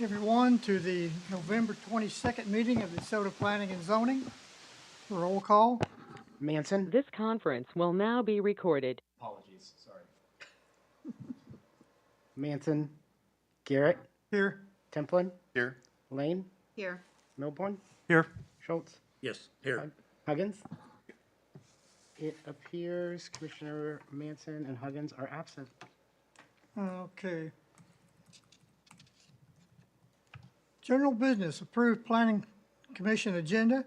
everyone to the November 22nd meeting of the DeSoto Planning and Zoning. Roll call. Manson, This conference will now be recorded. Apologies, sorry. Manson, Garrett, Here. Templin, Here. Lane, Here. Milborn, Here. Schultz, Yes, here. Huggins. It appears Commissioner Manson and Huggins are absent. Okay. General business, approved planning commission agenda.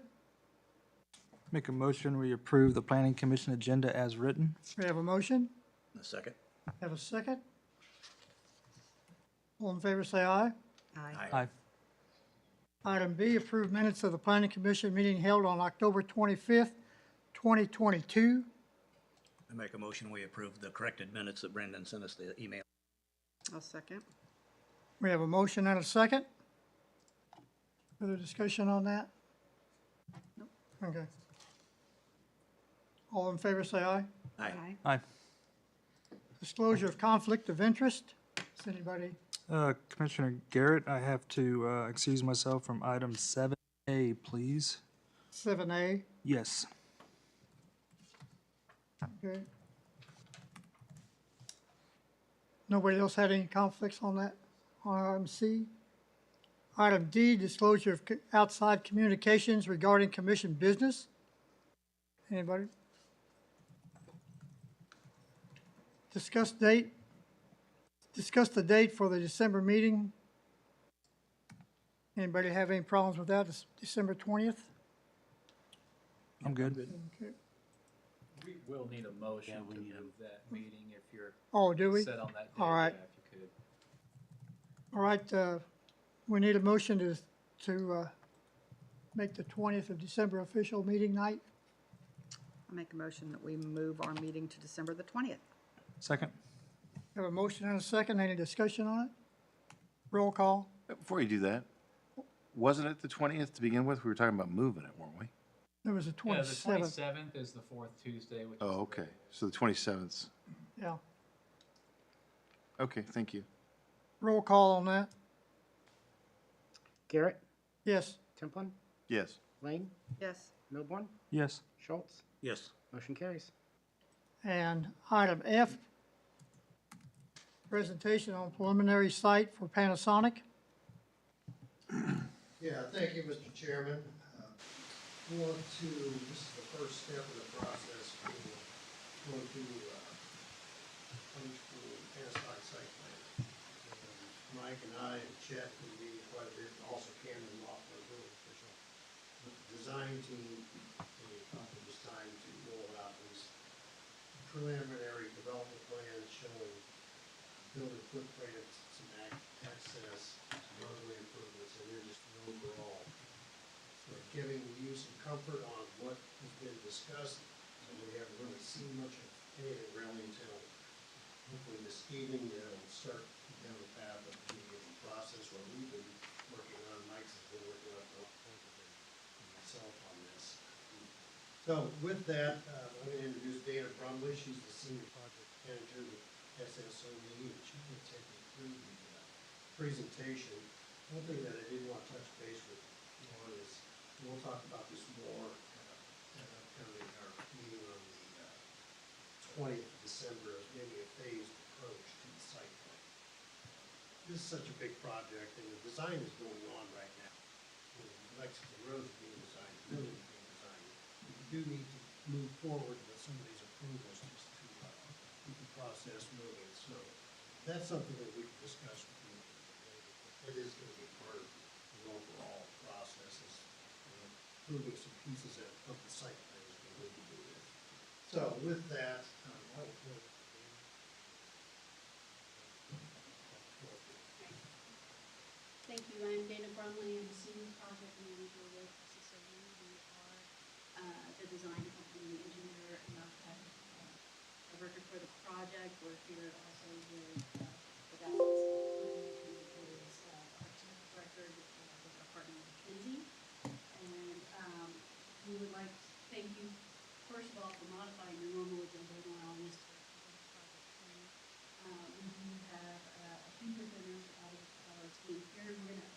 Make a motion, we approve the planning commission agenda as written. We have a motion. A second. Have a second. All in favor, say aye. Aye. Aye. Item B, approved minutes of the planning commission meeting held on October 25th, 2022. I make a motion, we approve the corrected minutes that Brendan sent us the email. I'll second. We have a motion and a second. Further discussion on that? Nope. Okay. All in favor, say aye. Aye. Aye. Disclosure of conflict of interest. Does anybody? Commissioner Garrett, I have to excuse myself from item 7A, please. 7A. Yes. Okay. Nobody else had any conflicts on that? On item C? Item D, disclosure of outside communications regarding commission business. Anybody? Discuss the date for the December meeting. Anybody have any problems with that? It's December 20th? I'm good. Okay. We will need a motion Yeah, to we need move that meeting if you're Oh, do we? set on that date. All right. Yeah, if you could. All right, we need a motion to make the 20th of December official meeting night. I'll make a motion that we move our meeting to December the 20th. Second. Have a motion and a second. Any discussion on it? Roll call. Before you do that, wasn't it the 20th to begin with? We were talking about moving it, weren't we? There was a Yeah, the 27th. 27th is the fourth Tuesday, which is. Oh, okay. So the 27th. Yeah. Okay, thank you. Roll call on that. Garrett, Yes. Templin, Yes. Lane, Yes. Milborn, Yes. Schultz. Yes. Motion carries. And item F, presentation on preliminary site for Panasonic. Yeah, thank you, Mr. Chairman. This is the first step in the process for going to Panasonic site plan. And Mike and I and Chet will be quite a bit, and also Cameron Loeffler, building official, with the design team, and we thought it was time to roll out these preliminary development plans showing building footprint, some access, some roadway improvements, and then just an overall sort of giving you some comfort on what has been discussed, so we haven't really seen much of anything really until hopefully this evening, we'll start down the path of the beginning process where we've been working on, Mike's has been working on both myself on this. So with that, I'm going to introduce Dana Brumley. She's the senior project manager with SSOE, and she can take you through the presentation. One thing that I did want to touch base with you on is, we'll talk about this more at upcoming, our meeting on the 20th of December, as maybe a phased approach to the site plan. This is such a big project, and the design is going on right now. Mexican Road is being designed, the building is being designed. We do need to move forward with some of these approvals just to keep the process moving. So that's something that we can discuss with you. It is going to be part of the overall process, is moving some pieces of the site plan as we need to do this. So with that, I will go. Thank you. I'm Dana Brumley. I'm a senior project manager with SSOE. We are the design company, engineer, and architect of record for the project. We're here also with Dallas, who is architect of record with our partner McKinsey. And we would like to thank you, first of all, for modifying your normal agenda and allowing us to present the project to you. We do have a few presenters out of our team here. We're going to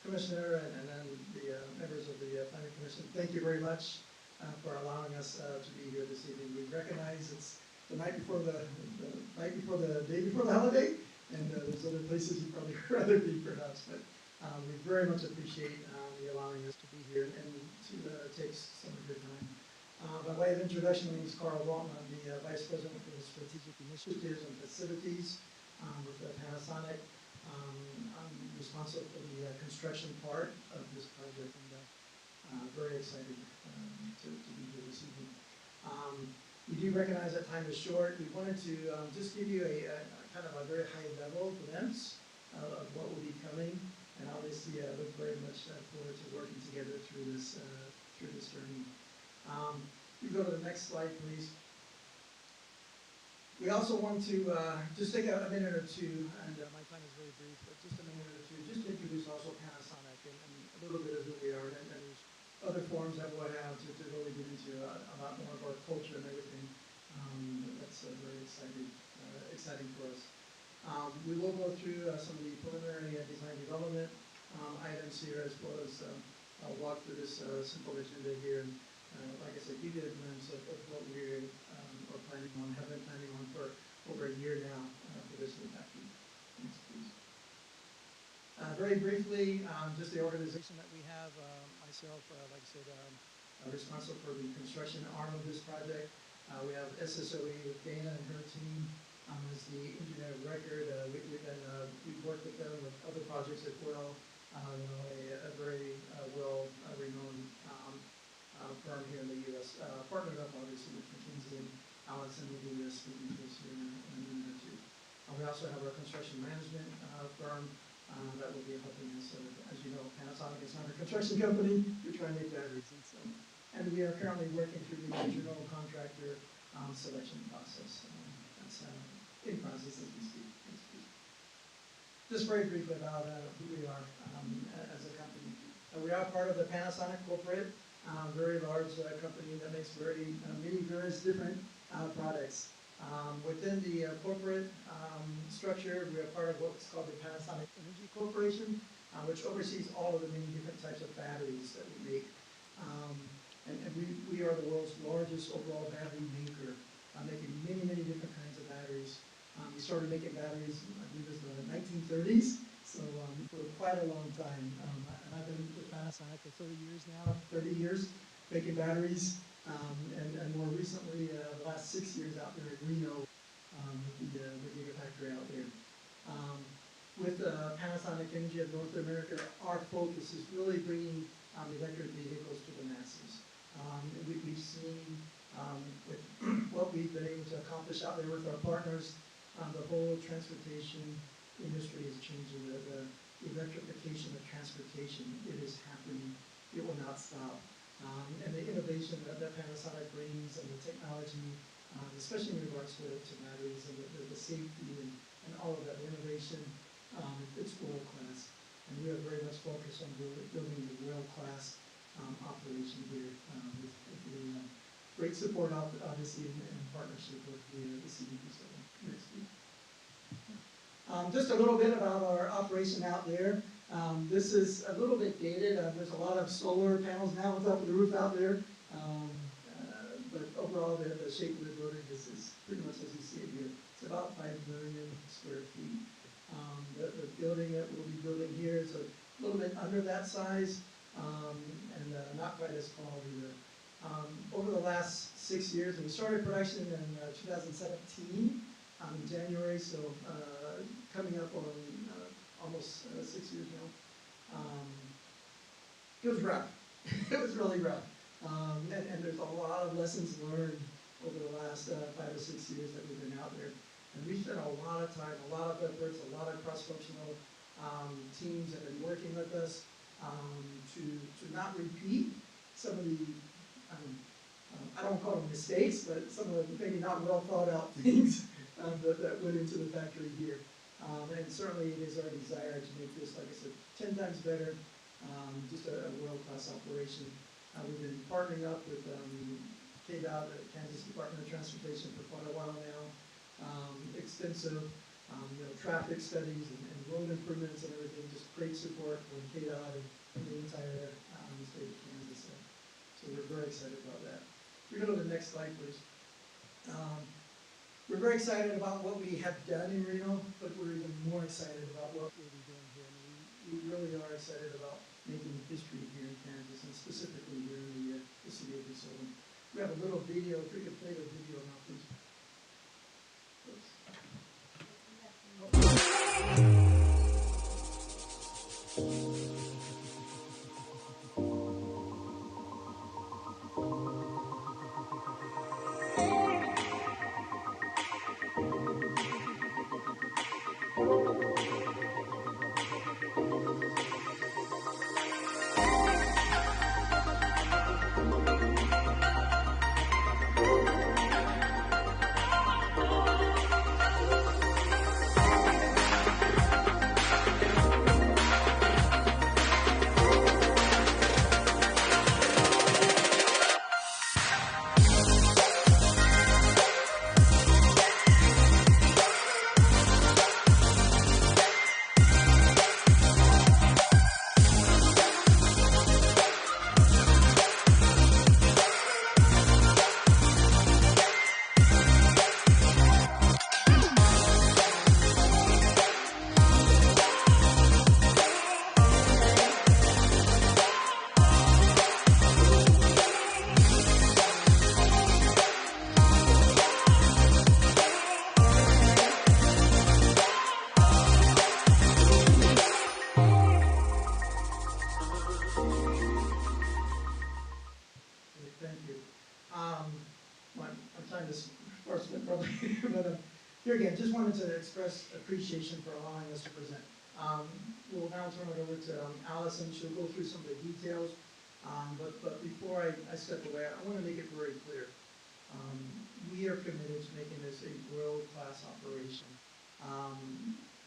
Commissioner, and then the members of the Planning Commission, thank you very much for allowing us to be here this evening. We recognize it's the night before the day before the holiday, and there's other places you'd probably rather be perhaps, but we very much appreciate the allowing us to be here and to take some of your time. By way of introduction, my name is Carl Walton. I'm the Vice President for the Strategic Initiatives and Facilities with Panasonic. I'm responsible for the construction part of this project, and very excited to be here this evening. We do recognize that time is short. We wanted to just give you a kind of a very high level glimpse of what will be coming, and obviously look very much forward to working together through this journey. You go to the next slide, please. We also want to just take a minute or two, and my time is very brief, but just a minute or two, just to introduce also Panasonic and a little bit of who we are, and there's other forums that we'll have to really get into a lot more of our culture and everything. That's very exciting for us. We will go through some of the preliminary design development items here, as well as I'll walk through this simple agenda here. And like I said, give you a glimpse of what we are planning on, have been planning on for over a year now for this new factory. Next, please. Very briefly, just the organization that we have. Myself, like I said, responsible for the construction arm of this project. We have SSOE with Dana and her team as the engineer of record. We've worked with them with other projects as well. A very well-renowned firm here in the U.S. Partnered up, obviously, with McKinsey and Allison will do this speaking to us here in a minute or two. We also have our construction management firm that will be helping us. As you know, Panasonic is not a construction company. We try and make batteries. And we are currently working through the general contractor selection process. That's in process as we speak. Just very briefly about who we are as a company. We are part of the Panasonic Corporate, very large company that makes many various different products. Within the corporate structure, we are part of what's called the Panasonic Energy Corporation, which oversees all of the many different types of batteries that we make. And we are the world's largest overall battery maker, making many different kinds of batteries. We started making batteries, I believe it was the 1930s, so for quite a long time. And I've been with Panasonic for 30 years making batteries. And more recently, the last 6 years out there in Reno, with the Gigafactory out there. With Panasonic Energy of North America, our focus is really bringing electric vehicles to the masses. We've seen with what we've been able to accomplish out there with our partners, the whole transportation industry is changing. The electrification of transportation, it is happening. It will not stop. And the innovation that Panasonic brings and the technology, especially in regards to batteries and the safety and all of that innovation, it's world class. And we are very much focused on building the world class operation here with the great support, obviously, in partnership with the CDP. Next week. Just a little bit about our operation out there. This is a little bit dated. There's a lot of solar panels now on top of the roof out there. But overall, the shape of the building is pretty much as you see it here. It's about 5 million square feet. The building that we'll be building here is a little bit under that size and not quite as tall either. Over the last 6 years, and we started production in 2017 in January, so coming up on almost 6 years now. It was rough. It was really rough. And there's a lot of lessons learned over the last 5 or 6 years that we've been out there. And we spent a lot of time, a lot of efforts, a lot of cross-functional teams that have been working with us to not repeat some of the, I don't call them mistakes, but some of the maybe not well thought out things that went into the factory here. And certainly it is our desire to make this, like I said, 10 times better, just a world-class operation. We've been partnering up with KDOT, the Kansas Department of Transportation, for quite a while now. Extensive traffic studies and road improvements and everything, just great support from KDOT and the entire, state of Kansas. So we're very excited about that. We go to the next slide, please. We're very excited about what we have done in Reno, but we're even more excited about what we'll be doing here. And we really are excited about making history here in Kansas, and specifically here in the city of DeSoto. We have a little video, if we could play the video now, please. Oops. Thank you. I'm trying to first, probably, but here again, just wanted to express appreciation for allowing us to present. We'll now turn it over to Allison. She'll go through some of the details. But before I step away, I want to make it very clear. We are committed to making this a world-class operation,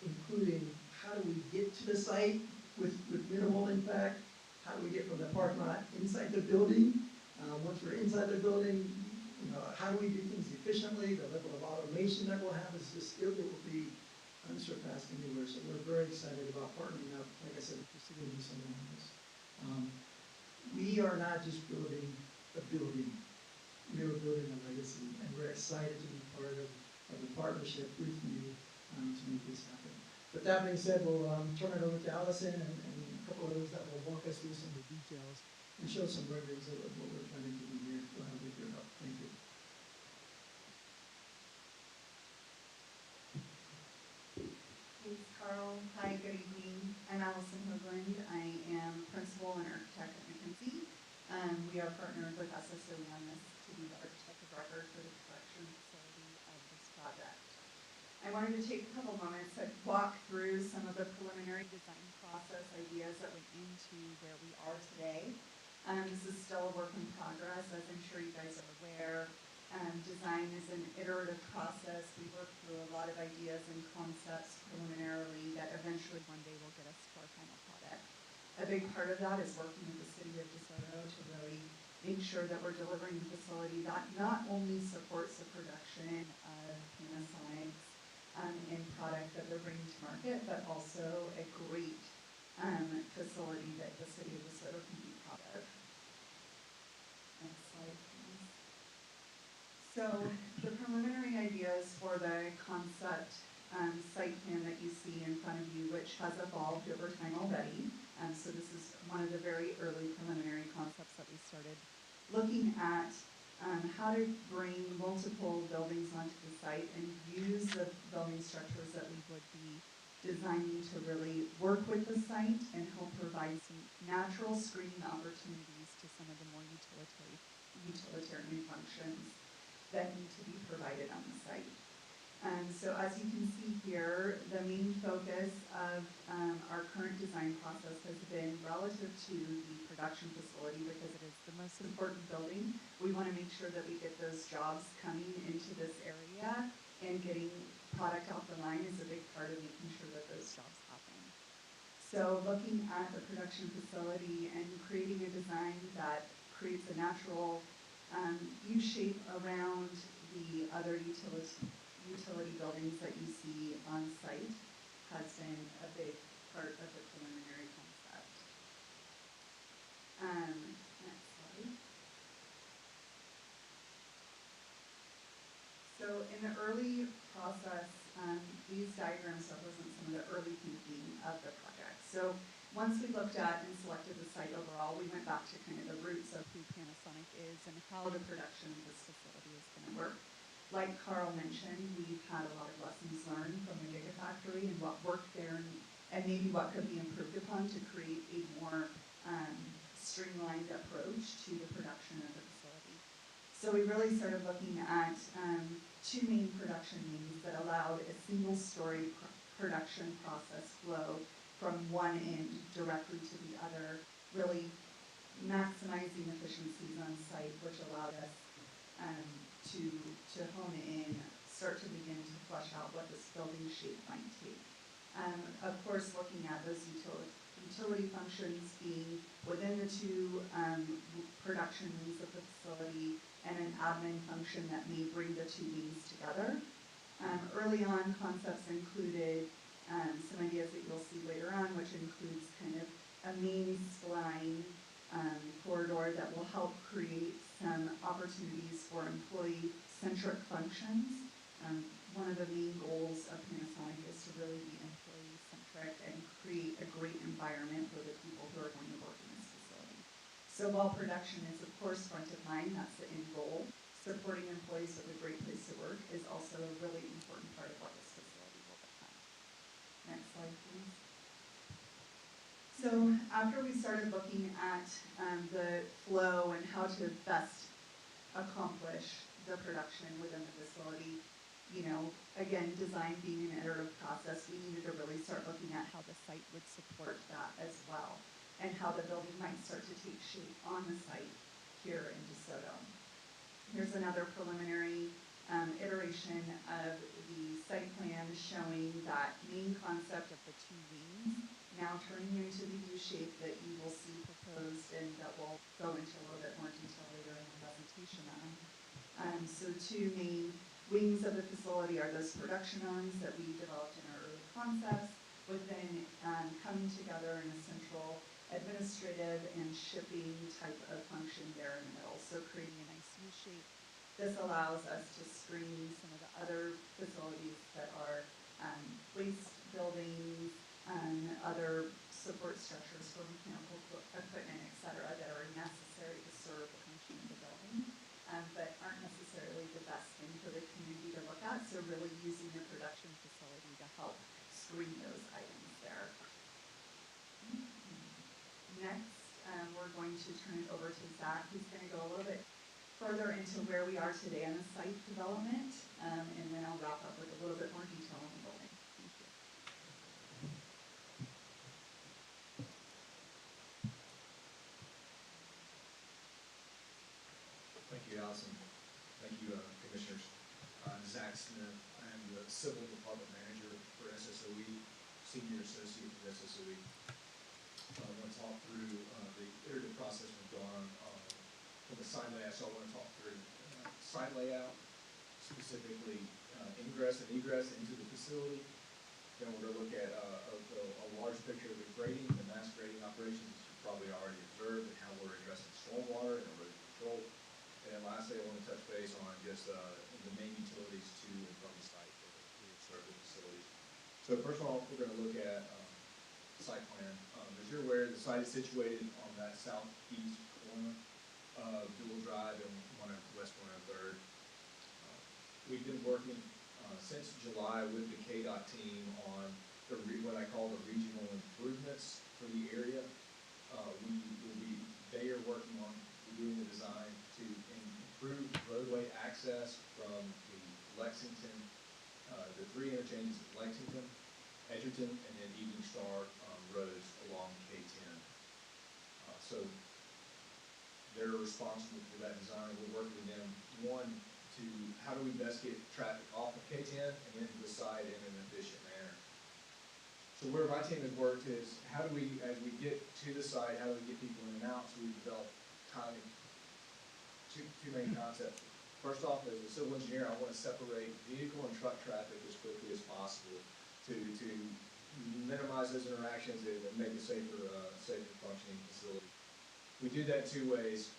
including how do we get to the site with minimal impact? How do we get from the parking lot inside the building? Once we're inside the building, how do we do things efficiently? The level of automation that we'll have is just, it will be unsurpassed anywhere. So we're very excited about partnering up, like I said, with the city of DeSoto on this. We are not just building a building. We are building a legacy, and we're excited to be part of the partnership with you to make this happen. With that being said, we'll turn it over to Allison and a couple of those that will walk us through some of the details and show some renderings of what we're planning to do here with your help. Thank you. Thanks, Carl. Hi, good evening. I'm Allison Hoagland. I am principal and architect at McKinsey. We are partnered with SSOE on this to be the architect of record for the production facility of this project. I wanted to take a couple moments to walk through some of the preliminary design process ideas that went into where we are today. This is still a work in progress, as I'm sure you guys are aware. Design is an iterative process. We work through a lot of ideas and concepts preliminarily that eventually one day will get us to our final product. A big part of that is working with the city of DeSoto to really make sure that we're delivering a facility that not only supports the production of Panasonics and product that they're bringing to market, but also a great facility that the city of DeSoto can be proud of. Next slide, please. So the preliminary ideas for the concept site plan that you see in front of you, which has evolved over time already. So this is one of the very early preliminary concepts that we started looking at how to bring multiple buildings onto the site and use the building structures that we would be designing to really work with the site and help provide some natural screening opportunities to some of the more utilitarian functions that need to be provided on the site. So as you can see here, the main focus of our current design process has been relative to the production facility because it is the most important building. We want to make sure that we get those jobs coming into this area, and getting product off the line is a big part of making sure that those jobs happen. So looking at the production facility and creating a design that creates a natural U shape around the other utility buildings that you see on site has been a big part of the preliminary concept. Next slide. So in the early process, these diagrams represent some of the early thinking of the project. So once we looked at and selected the site overall, we went back to kind of the roots of who Panasonic is and how the production of this facility is going to work. Like Carl mentioned, we've had a lot of lessons learned from the Gigafactory and what worked there and maybe what could be improved upon to create a more streamlined approach to the production of the facility. So we really started looking at two main production means that allowed a single-story production process flow from one end directly to the other, really maximizing efficiencies on site, which allowed us to hone in, start to begin to flesh out what this building shape might take. Of course, looking at those utility functions being within the two production wings of the facility and an admin function that may bring the two wings together. Early on, concepts included some ideas that you'll see later on, which includes kind of a main spline corridor that will help create some opportunities for employee-centric functions. One of the main goals of Panasonic is to really be employee-centric and create a great environment for the people who are going to work in this facility. So while production is of course front of mind, that's the end goal, supporting employees with a great place to work is also a really important part of what this facility will become. Next slide, please. So after we started looking at the flow and how to best accomplish the production within the facility, you know, again, design being an iterative process, we needed to really start looking at how the site would support that as well, and how the building might start to take shape on the site here in DeSoto. Here's another preliminary iteration of the site plan showing that main concept of the two wings, now turning into the U shape that you will see proposed and that we'll go into a little bit more detail later in the presentation on. So two main wings of the facility are those production arms that we developed in our early concepts, with then coming together in a central administrative and shipping type of function there in the middle, so creating a nice U shape. This allows us to screen some of the other facilities that are waste buildings, other support structures for mechanical equipment, et cetera, that are necessary to serve the function of the building, but aren't necessarily the best thing for the community to look at, so really using the production facility to help screen those items there. Next, we're going to turn it over to Zach, who's going to go a little bit further into where we are today on the site development, and then I'll wrap up with a little bit more detail on the building. Thank you. Thank you, Allison. Thank you, Commissioners. I'm Zach Smith. I am the Civil Department Manager for SSOE, Senior Associate with SSOE. I want to talk through the iterative process we've gone from the site layout. So I want to talk through site layout, specifically ingress and egress into the facility. Then we're going to look at a large picture of the grading, the mass grading operations you probably already observed, and how we're addressing stormwater and erosion control. And then lastly, I want to touch base on just the main utilities to and from the site that serve the facility. So first of all, we're going to look at site plan. As you're aware, the site is situated on that southeast corner of Dual Drive and West 103rd. We've been working since July with the KDOT team on what I call the regional improvements for the area. They are working on doing the design to improve roadway access from the Lexington, the three interchanges of Lexington, Edgerton, and then Evening Star roads along K10. So they're responsible for that design. We're working with them, one, to how do we best get traffic off of K10 and into the site in an efficient manner. So where my team has worked is how do we, as we get to the site, how do we get people in and out? So we've developed two main concepts. First off, as a civil engineer, I want to separate vehicle and truck traffic as quickly as possible to minimize those interactions and make a safer functioning facility. We do that two ways.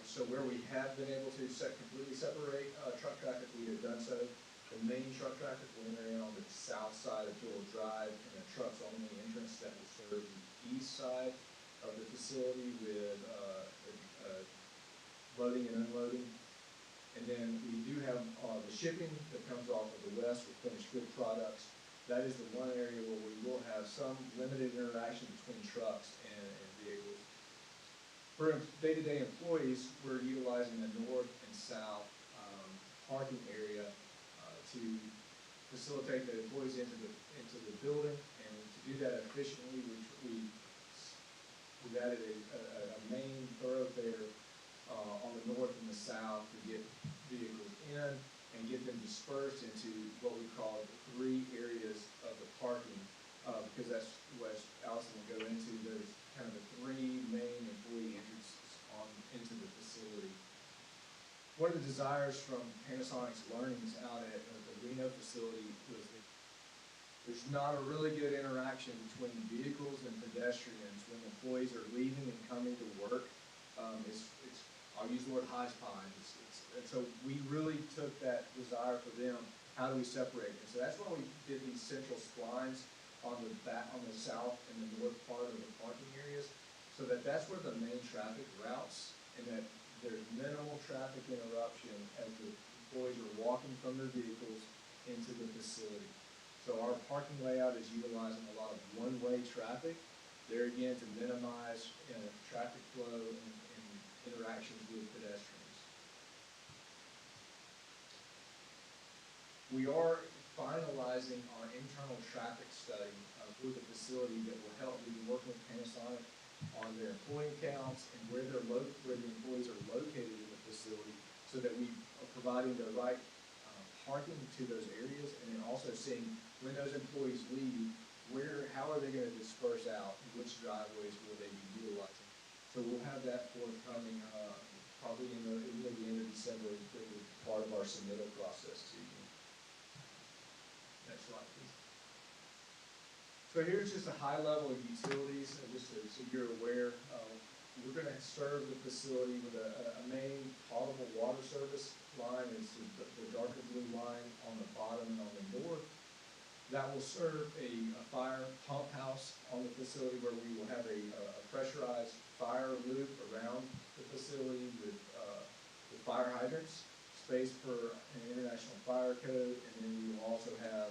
So where we have been able to completely separate truck traffic, we have done so. The main truck traffic will enter in on the south side of Jewel Drive, and a trucks only entrance that will serve the east side of the facility with loading and unloading. And then we do have the shipping that comes off of the west with finished good products. That is the one area where we will have some limited interaction between trucks and vehicles. For day-to-day employees, we're utilizing the north and south parking area to facilitate the employees into the building, and to do that efficiently, we've added a main thoroughfare on the north and the south to get vehicles in and get them dispersed into what we call the three areas of the parking, because that's what Allison will go into. There's kind of the three main employee entrances into the facility. One of the desires from Panasonic's learnings out at the Reno facility was that there's not a really good interaction between vehicles and pedestrians when employees are leaving and coming to work. I'll use the word hodgepodge. And so we really took that desire for them. How do we separate it? So that's why we did these central splines on the south and the north part of the parking areas, so that's where the main traffic routes, and that there's minimal traffic interruption as the employees are walking from their vehicles into the facility. So our parking layout is utilizing a lot of one-way traffic, there again to minimize traffic flow and interactions with pedestrians. We are finalizing our internal traffic study for the facility that will help me work with Panasonic on their employee counts and where the employees are located in the facility, so that we are providing the right parking to those areas, and then also seeing when those employees leave, how are they going to disperse out, and which driveways will they be utilizing. So we'll have that forthcoming probably in the end of December, that will be part of our submittal process to you. Next slide, please. So here's just a high level of utilities, just so you're aware. We're going to serve the facility with a main potable water service line. It's the darker blue line on the bottom and on the north. That will serve a fire pump house on the facility, where we will have a pressurized fire loop around the facility with fire hydrants, space per an international fire code, and then we will also have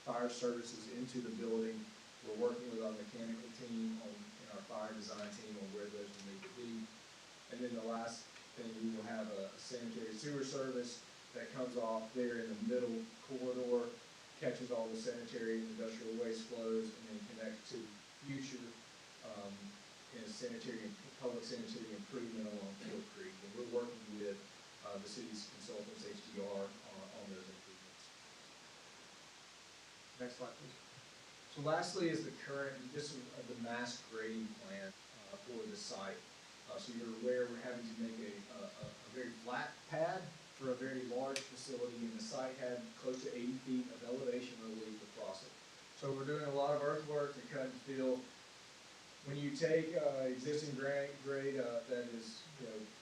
fire services into the building. We're working with our mechanical team and our fire design team on where those will need to be. And then the last thing, we will have a sanitary sewer service that comes off there in the middle corridor, catches all the sanitary and industrial waste flows, and then connects to future public sanitary improvement along Ford Creek. And we're working with the city's consultants, HDR, on those improvements. Next slide, please. So lastly is the mass grading plan for the site. So you're aware we're having to make a very flat pad for a very large facility, and the site had close to 80 feet of elevation relief across it. So we're doing a lot of earthwork to cut and fill. When you take existing grade that is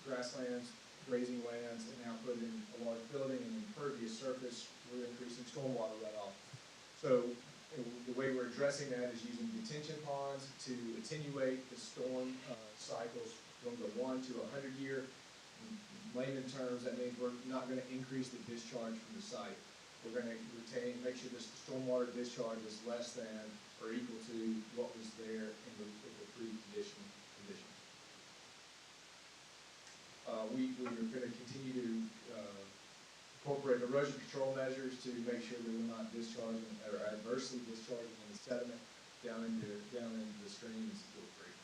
grasslands, grazing lands, and now put in a large building and impervious surface, we're increasing stormwater runoff. So the way we're addressing that is using detention ponds to attenuate the storm cycles from the 1 to 100 year. In layman terms, that means we're not going to increase the discharge from the site. We're going to make sure this stormwater discharge is less than or equal to what was there in the pre-condition conditions. We are going to continue to incorporate erosion control measures to make sure that we're not discharging or adversely discharging any sediment down into the stream and Steele Creek.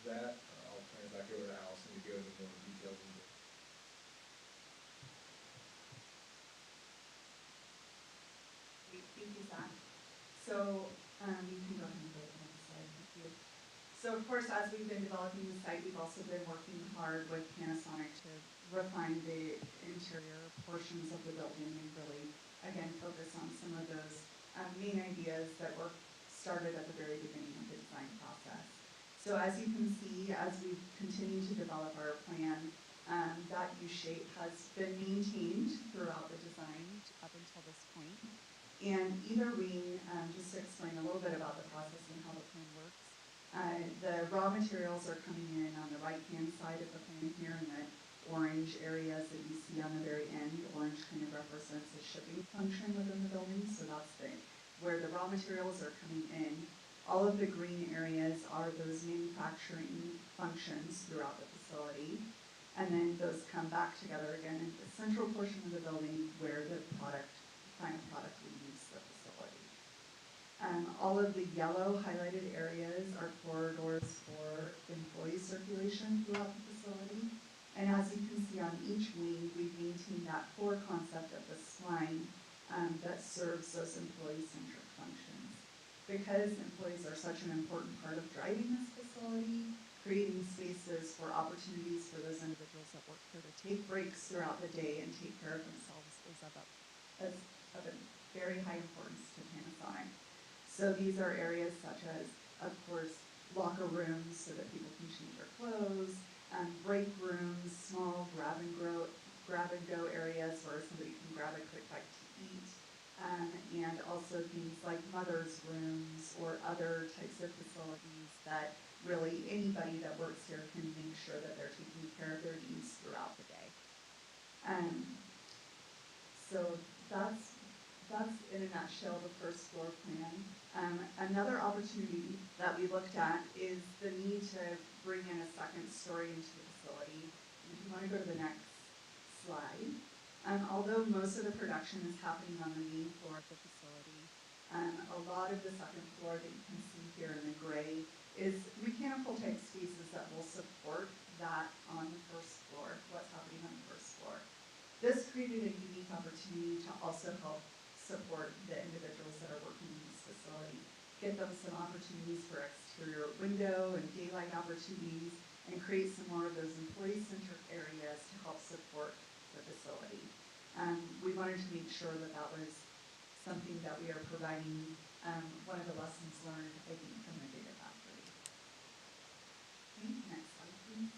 With that, I'll turn it back over to Allison to go into more details. Thank you, Zach. So you can go ahead and go to the next slide. Thank you. So of course, as we've been developing the site, we've also been working hard with Panasonic to refine the interior portions of the building and really, again, focus on some of those main ideas that were started at the very beginning of the design process. So as you can see, as we continue to develop our plan, that U shape has been maintained throughout the design up until this point. And either wing, just to explain a little bit about the process and how the plan works, the raw materials are coming in on the right-hand side of the plan here in the orange areas that you see on the very end. Orange kind of represents the shipping function within the building, so that's where the raw materials are coming in. All of the green areas are those manufacturing functions throughout the facility. And then those come back together again in the central portion of the building where the final product will use the facility. All of the yellow highlighted areas are corridors for employee circulation throughout the facility. And as you can see on each wing, we've maintained that core concept of the spline that serves those employee-centric functions. Because employees are such an important part of driving this facility, creating spaces for opportunities for those individuals that work here to take breaks throughout the day and take care of themselves is of a very high importance to Panasonic. So these are areas such as, of course, locker rooms so that people can change their clothes, break rooms, small grab and go areas where somebody can grab a quick bite to eat, and also things like mother's rooms or other types of facilities that really anybody that works here can make sure that they're taking care of their needs throughout the day. So that's in a nutshell the first floor plan. Another opportunity that we looked at is the need to bring in a second story into the facility. If you want to go to the next slide. Although most of the production is happening on the main floor of the facility, a lot of the second floor that you can see here in the gray is mechanical type spaces that will support that on the first floor, what's happening on the first floor. This created a unique opportunity to also help support the individuals that are working in this facility, get them some opportunities for exterior window and daylight opportunities, and create some more of those employee-centric areas to help support the facility. We wanted to make sure that that was something that we are providing, one of the lessons learned, I think, from the Gigafactory. Okay, next slide, please.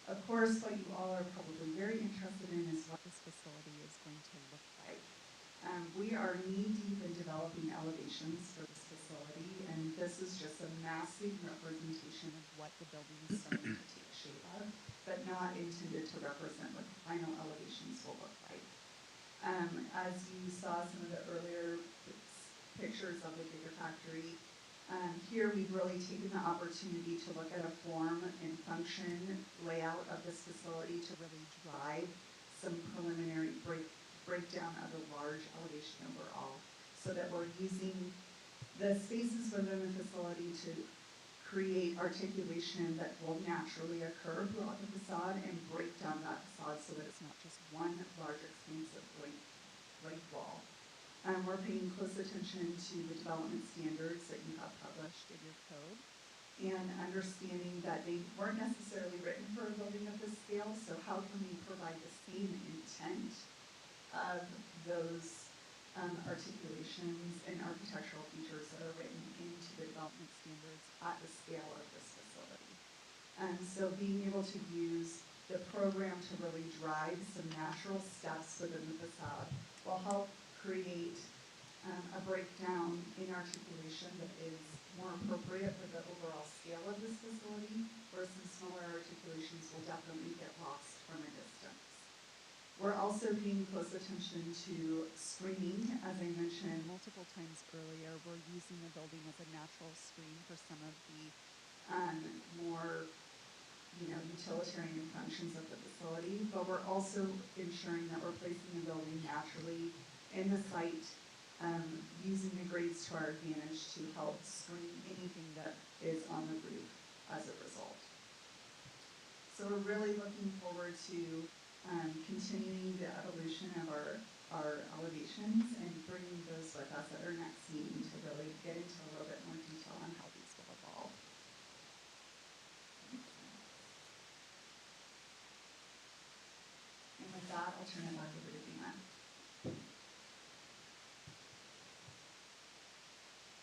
Of course, what you all are probably very interested in is what this facility is going to look like. We are knee-deep in developing elevations for this facility, and this is just a massive representation of what the building is starting to take shape of, but not intended to represent what the final elevations will look like. As you saw some of the earlier pictures of the Gigafactory, here we've really taken the opportunity to look at a form and function layout of this facility to really drive some preliminary breakdown of the large elevation overall, so that we're using the spaces within the facility to create articulation that will naturally occur throughout the facade and break down that facade so that it's not just one large expansive blank wall. We're paying close attention to the development standards that you have published in your code and understanding that they weren't necessarily written for a building of this scale, so how can we provide the same intent of those articulations and architectural features that are written into the development standards at the scale of this facility. So being able to use the program to really drive some natural steps within the facade will help create a breakdown in articulation that is more appropriate for the overall scale of this facility, where some smaller articulations will definitely get lost from a distance. We're also paying close attention to screening. As I mentioned multiple times earlier, we're using the building as a natural screen for some of the more utilitarian functions of the facility, but we're also ensuring that we're placing the building naturally in the site, using the grades to our advantage to help screen anything that is on the roof as a result. So we're really looking forward to continuing the evolution of our elevations and bringing those with us at our next meeting to really get into a little bit more detail on how these will evolve. back over to Dina.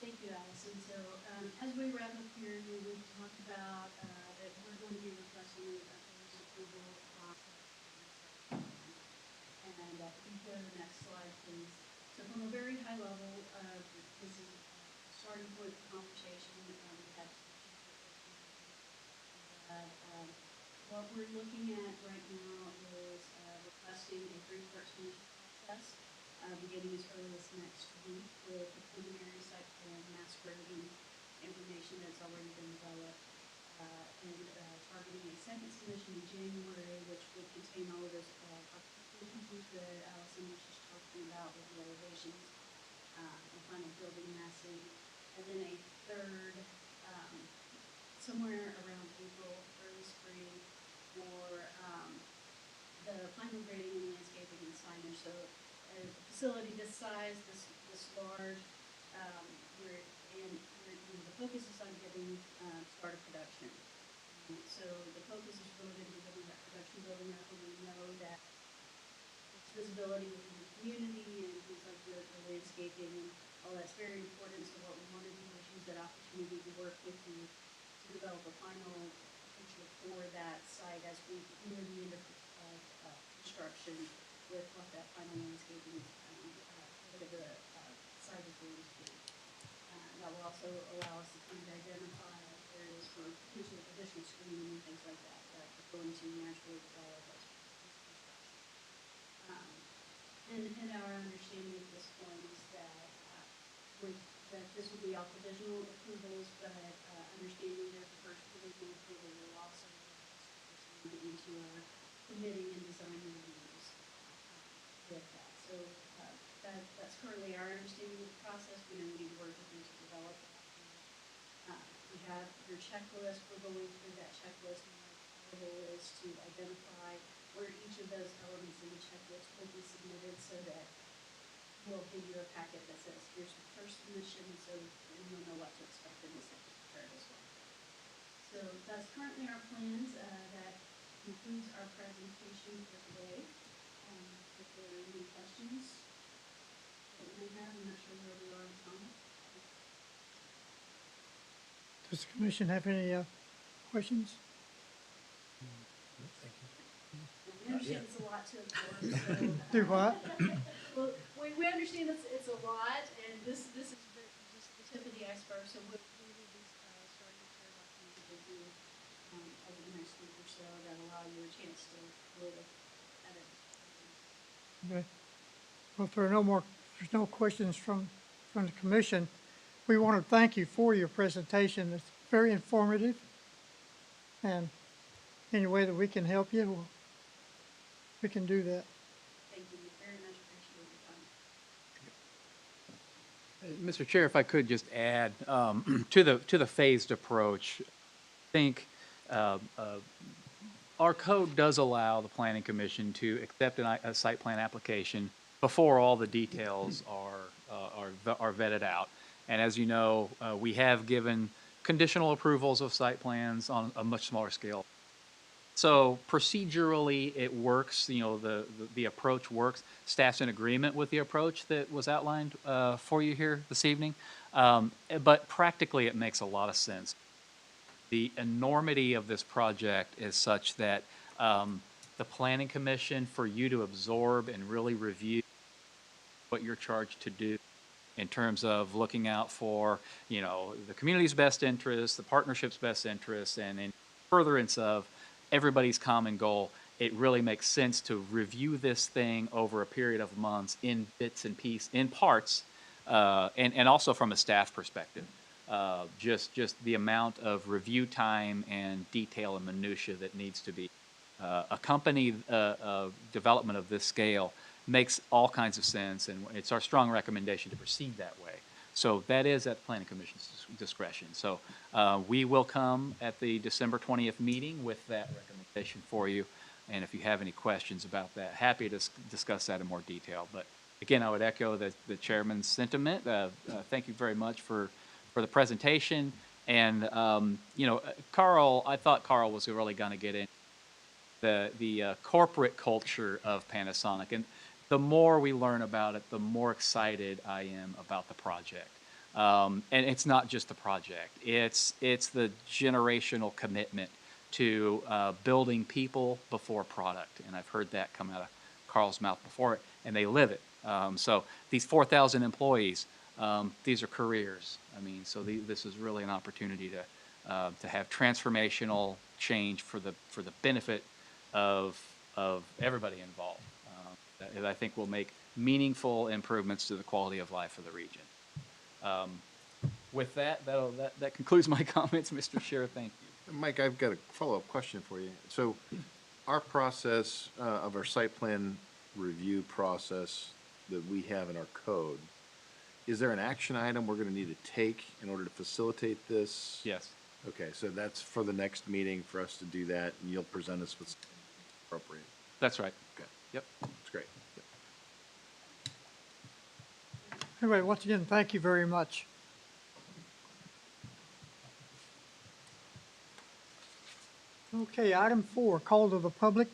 Thank you, Allison. So, as we wrap up here, we've talked about, that we're going to be requesting a phase approval process. And, if you go to the next slide, please. So from a very high level, this is a starting point for conversation. We had what we're looking at right now is, requesting a three-part submission process, beginning as early as next week with the preliminary site plan mass grading information that's already been developed, and targeting a second submission in January, which would contain all of those issues that Allison was just talking about with the elevations, and final building massing, and then a third, somewhere around April, early spring, for the final grading and landscaping and signage. So a facility this size, this large, the focus is on getting started production. So the focus is really going to be getting that production building up, and we know that its visibility within the community and things like the landscaping and all that's very important. So what we want to do is use that opportunity to work with you to develop a final picture for that site as we near the end of construction with what that final landscaping is, what the site is going to be. That will also allow us to kind of identify areas for potential additional screening and things like that that are going to naturally develop as construction. And our understanding at this point is that that this will be all provisional approvals, but understanding that the first provisional approval will also proceed into our committee and design reviews with that. So that's currently our understanding of the process. We know we need to work with you to develop that. We have your checklist. We're going through that checklist, and our goal is to identify where each of those elements in the checklist will be submitted, so that we'll give you a packet that says, here's the first submission, so you'll know what to expect in the second third as well. So that's currently our plans. That concludes our presentation for today. If there are any questions that you may have, I'm not sure where we are in time. Does the commission have any questions? We understand it's a lot to absorb, so. Do what? Well, we understand it's a lot, and this is just the tip of the iceberg, so we will be starting to share documents with you over the next week or so that allow you a chance to really edit. Okay. Well, if there are there's no questions from the commission, we want to thank you for your presentation. It's very informative, and any way that we can help you, we can do that. Thank you very much. Appreciate your time. Mr. Chair, if I could just add to the phased approach, I think our code does allow the Planning Commission to accept a site plan application before all the details are vetted out. And as you know, we have given conditional approvals of site plans on a much smaller scale. So procedurally, it works. You know, the approach works. Staff's in agreement with the approach that was outlined for you here this evening. But practically, it makes a lot of sense. The enormity of this project is such that the Planning Commission, for you to absorb and really review what you're charged to do in terms of looking out for, you know, the community's best interests, the partnership's best interests, and in furtherance of everybody's common goal, it really makes sense to review this thing over a period of months in bits and pieces, in parts, and also from a staff perspective. Just the amount of review time and detail and minutia that needs to be accompanied development of this scale makes all kinds of sense, and it's our strong recommendation to proceed that way. So that is at the Planning Commission's discretion. So we will come at the December 20th meeting with that recommendation for you. And if you have any questions about that, happy to discuss that in more detail. But again, I would echo the chairman's sentiment. Thank you very much for the presentation. And, you know, Carl, I thought Carl was really going to get in the corporate culture of Panasonic. And the more we learn about it, the more excited I am about the project. And it's not just the project; it's the generational commitment to building people before product. And I've heard that come out of Carl's mouth before, and they live it. So these 4,000 employees, these are careers. I mean, so this is really an opportunity to have transformational change for the benefit of everybody involved. That I think will make meaningful improvements to the quality of life of the region. With that, that concludes my comments, Mr. Chair. Thank you. Mike, I've got a follow-up question for you. So our process of our site plan review process that we have in our code, is there an action item we're going to need to take in order to facilitate this? Yes. Okay, so that's for the next meeting for us to do that, and you'll present us with appropriate. That's right. Okay, Yep. that's great. Anyway, once again, thank you very much. Okay, item 4, call to the public.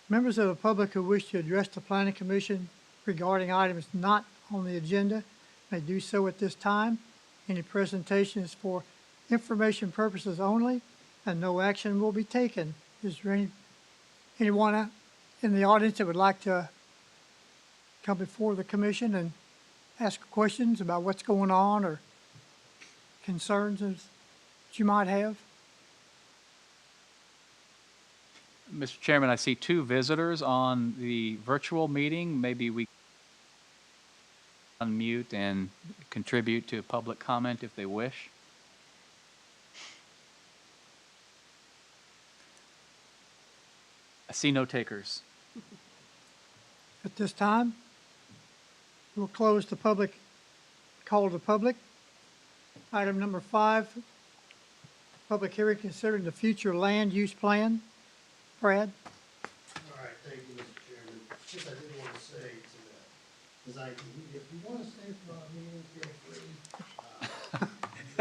Members of the public who wish to address the Planning Commission regarding items not on the agenda may do so at this time. Any presentation is for information purposes only, and no action will be taken. Is there anyone in the audience that would like to come before the commission and ask questions about what's going on or concerns that you might have? Mr. Chairman, I see 2 visitors on the virtual meeting. Maybe we unmute and contribute to public comment if they wish. I see no takers. At this time, we'll close the public, call to public. Item number 5, public hearing considering the future land use plan. Brad? All right, thank you, Mr. Chairman. Just I did want to say to the design team, if you want to stay for our meeting, feel free.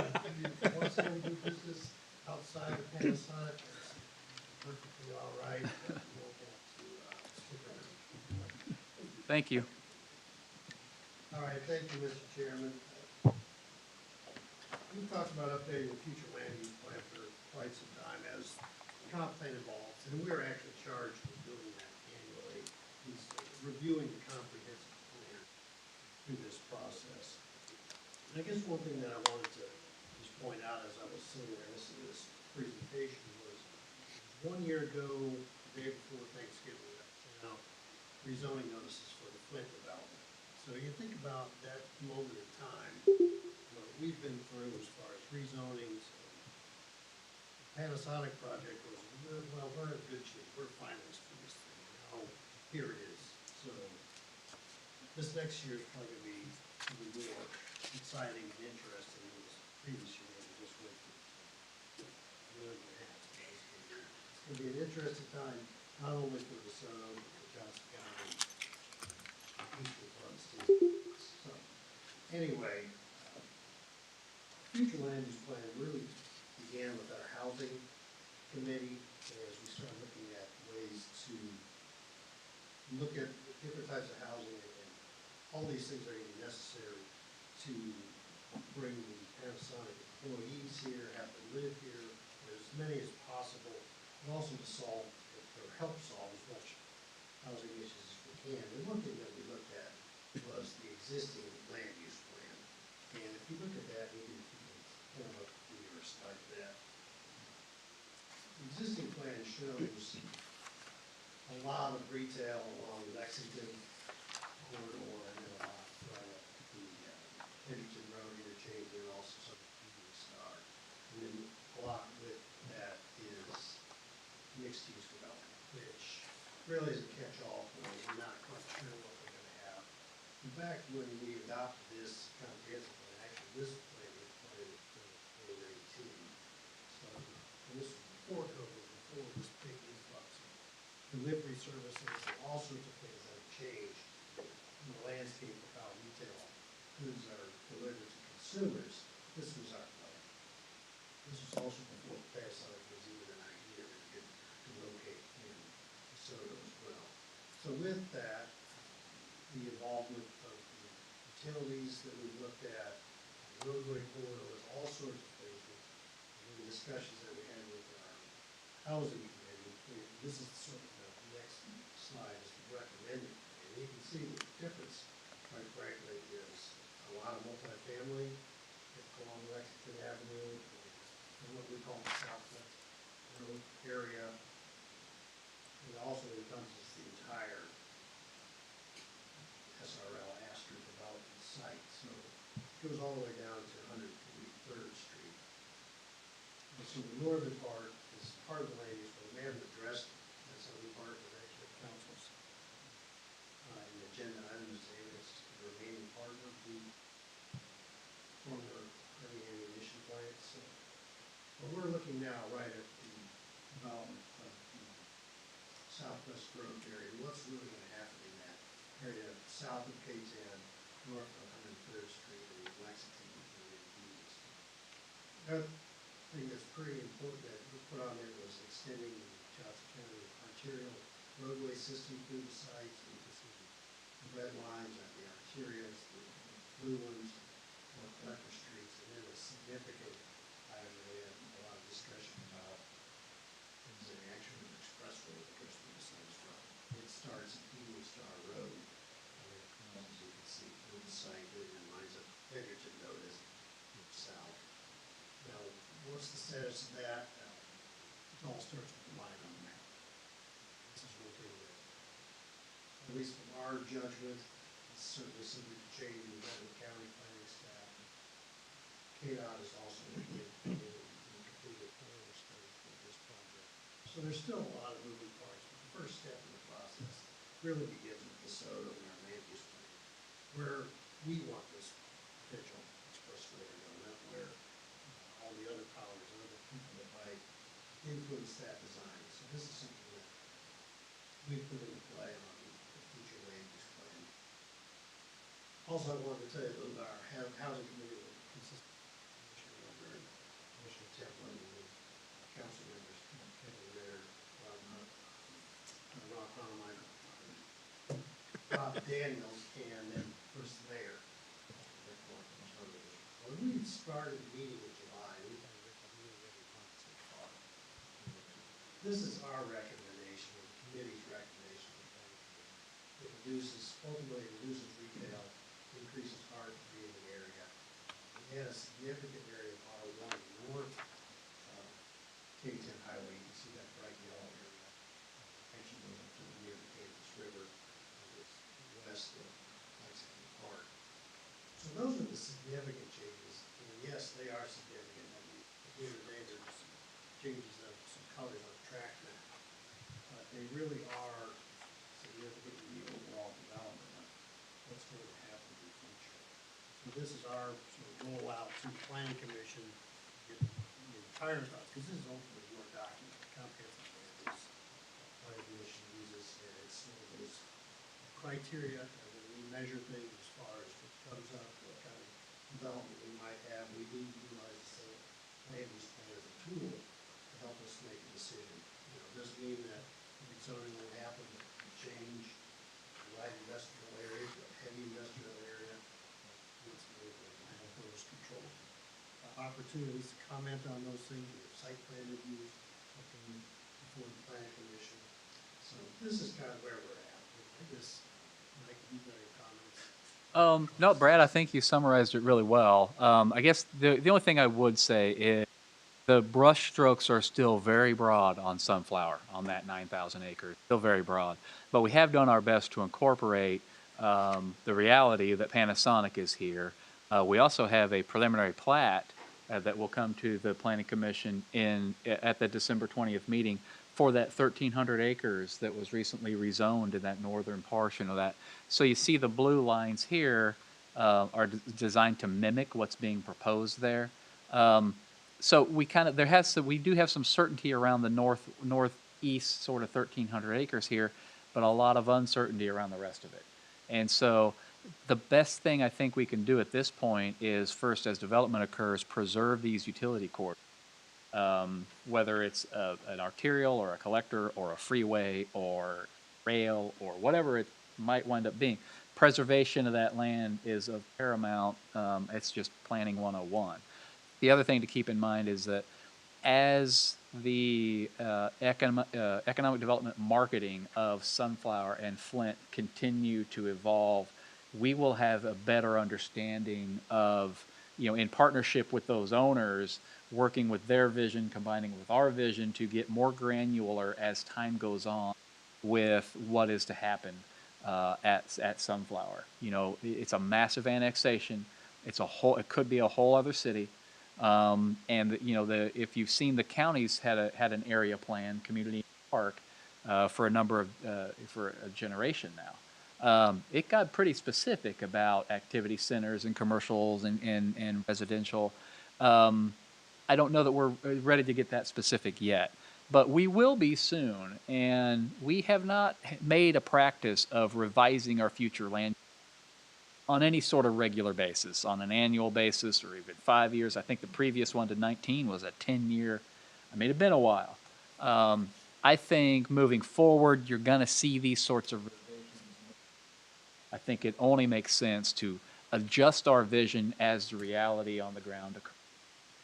If you want to stay and do business outside of Panasonic, that's perfectly all right. But you won't have to stick around. Thank you. All right, thank you, Mr. Chairman. We talked about updating the future land use plan for quite some time as comp plan evolves, and we're actually charged with doing that annually. He's reviewing the comprehensive plan through this process. And I guess one thing that I wanted to just point out as I was sitting there listening to this presentation was 1 year ago, the day before Thanksgiving, I sent out rezoning notices for the Flint development. So you think about that moment in time, what we've been through as far as rezonings. The Panasonic project was, well, we're in good shape, we're finalists for this thing, now here it is. So this next year is probably gonna be even more exciting and interesting than this previous year that we just went through. It's gonna be an interesting time, not only for the Sono, but for Johnson County, equal parts too. So, anyway, future land use plan really began with our housing committee as we started looking at ways to look at different types of housing, and all these things are going to be necessary to bring the Panasonic employees here, have them live here, as many as possible, and also to solve or help solve as much housing issues as we can. And one thing that we looked at was the existing land use plan. And if you look at that, maybe if you can kind of look through or start that. The existing plan shows a lot of retail along Lexington corridor, and then a lot right up the Henderson Road interchange, and also some Evening Star. And then a lot with that is mixed-use development, which really is a catch-all for us. We're not quite sure what we're gonna have. In fact, when we adopted this comprehensive plan, actually this plan was put in 2019. So, and this was before COVID, before this big influx of delivery services and all sorts of things that have changed in the landscape of how retail goods are delivered to consumers. This was our plan. This was also before Panasonic was even an idea that could locate in utilities that we've looked at, roadway corridors, all sorts of things. And the discussions that we had with our housing committee, this is sort of the next slide, is recommended. And you can see the difference, quite frankly, is a lot of multifamily along Lexington Avenue, and what we call the Southwest Road area. It also encompasses the entire SRL Astor development site, so it goes all the way down to 143rd Street. And so the northern part is part of the land use, but we haven't addressed that southern part of the council's an agenda item is it's the remaining part of the former heavy ammunition plant. So, but we're looking now right at the development of the Southwest Road area. What's really going to happen in that area south of K-10, north of 103rd Street, and Lexington and Venus. Another thing that's pretty important that we put on there was extending the Johnson County arterial roadway system through the site. So you can see the red lines are the arterials, the blue ones are collector streets, and then a significant item that we had a lot of discussion about is the actual expressway that goes through the site as well. It starts at Eagle Star Road, and as you can see through the site, it lines up Egerton Road as south. Now, what's the status of that? It all starts with the line on the map. This is one thing that, at least from our judgment, it's certainly subject to change in the county planning staff. KDOT is also looking at completed planning study for this project. So there's still a lot of moving parts, but the first step in the process really begins with the SODO and our land use plan, where we want this potential expressway to go, not where all the other powers and other people that might influence that design. So this is something that we put into play on the future land use plan. Also, I wanted to tell you a little about our housing committee that consists of Commissioner Weber and Commissioner Templin and council members, Kevin Ritter, Ron Honeminder, Rob Daniels, and then first the mayor. When we started the meeting in July, we've had a really month so far. This is our recommendation, or the committee's recommendation. It ultimately reduces retail, increases R3 in the area. We had a significant area of R1 north of K-10 Highway. You can see that bright yellow area. Actually goes up to near the Kansas River, it's west of Lexington Park. So those are the significant changes, and yes, they are significant. I mean, at the end of the day, there's some changes of some colors on the track map, but they really are significant in the overall development of what's going to happen in the future. So this is our sort of rollout to the planning commission, get the entire thoughts, because this is ultimately your document, the comprehensive plan is planning commission uses, and it's one of those criteria when we measure things as far as what comes up, what kind of development we might have. We do utilize the same land use plan as a tool to help us make a decision. You know, it doesn't mean that zoning will happen, change, light industrial area, heavy industrial area. It's really to have those controls. Opportunities to comment on those things, site plan reviews, before the planning commission. So this is kind of where we're at. I guess, Mike, you've got any comments? No, Brad, I think you summarized it really well. I guess the only thing I would say is the brush strokes are still very broad on Sunflower, on that 9,000 acres, still very broad. But we have done our best to incorporate the reality that Panasonic is here. We also have a preliminary plat that will come to the Planning Commission at the December 20th meeting for that 1,300 acres that was recently rezoned in that northern portion of that. So you see the blue lines here are designed to mimic what's being proposed there. So we do have some certainty around the northeast sort of 1,300 acres here, but a lot of uncertainty around the rest of it. And so the best thing I think we can do at this point is first, as development occurs, preserve these utility corridors. Whether it's an arterial or a collector or a freeway or rail or whatever might wind up being. Preservation of that land is of paramount, it's just planning 101. The other thing to keep in mind is that as the economic development marketing of Sunflower and Flint continue to evolve, we will have a better understanding of, in partnership with those owners, working with their vision, combining with our vision to get more granular as time goes on with what is to happen at Sunflower. It's a massive annexation. It could be a whole other city. If you've seen, the counties had an area plan, community park, for a generation now. It got pretty specific about activity centers and commercials and residential. I don't know that we're ready to get that specific yet, but we will be soon. And we have not made a practice of revising our future land on any sort of regular basis, on an annual basis, or even 5 years. I think the previous one to 19 was a 10-year. I mean, it's been a while. I think moving forward, you're going to see these sorts of revisions. I think it only makes sense to adjust our vision as the reality on the ground occurs.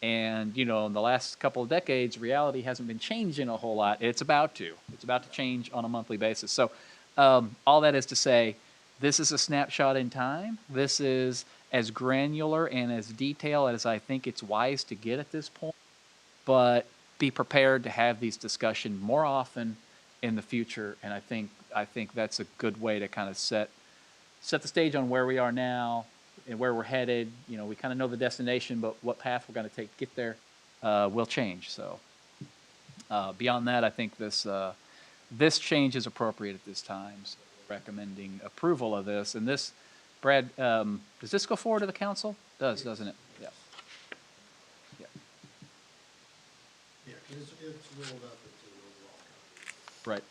And, in the last couple of decades, reality hasn't been changing a whole lot. It's about to. It's about to change on a monthly basis. So all that is to say, this is a snapshot in time. This is as granular and as detailed as I think it's wise to get at this point. But be prepared to have these discussions more often in the future. And I think that's a good way to kind of set the stage on where we are now and where we're headed. We kind of know the destination, but what path we're going to take to get there will change. So beyond that, I think this change is appropriate at this time. So we're recommending approval of this. And this, Brad, does this go forward to the council? Does, doesn't it? Yeah. Yeah. Yeah, 'cause it's rolled up into an overall copy. Right.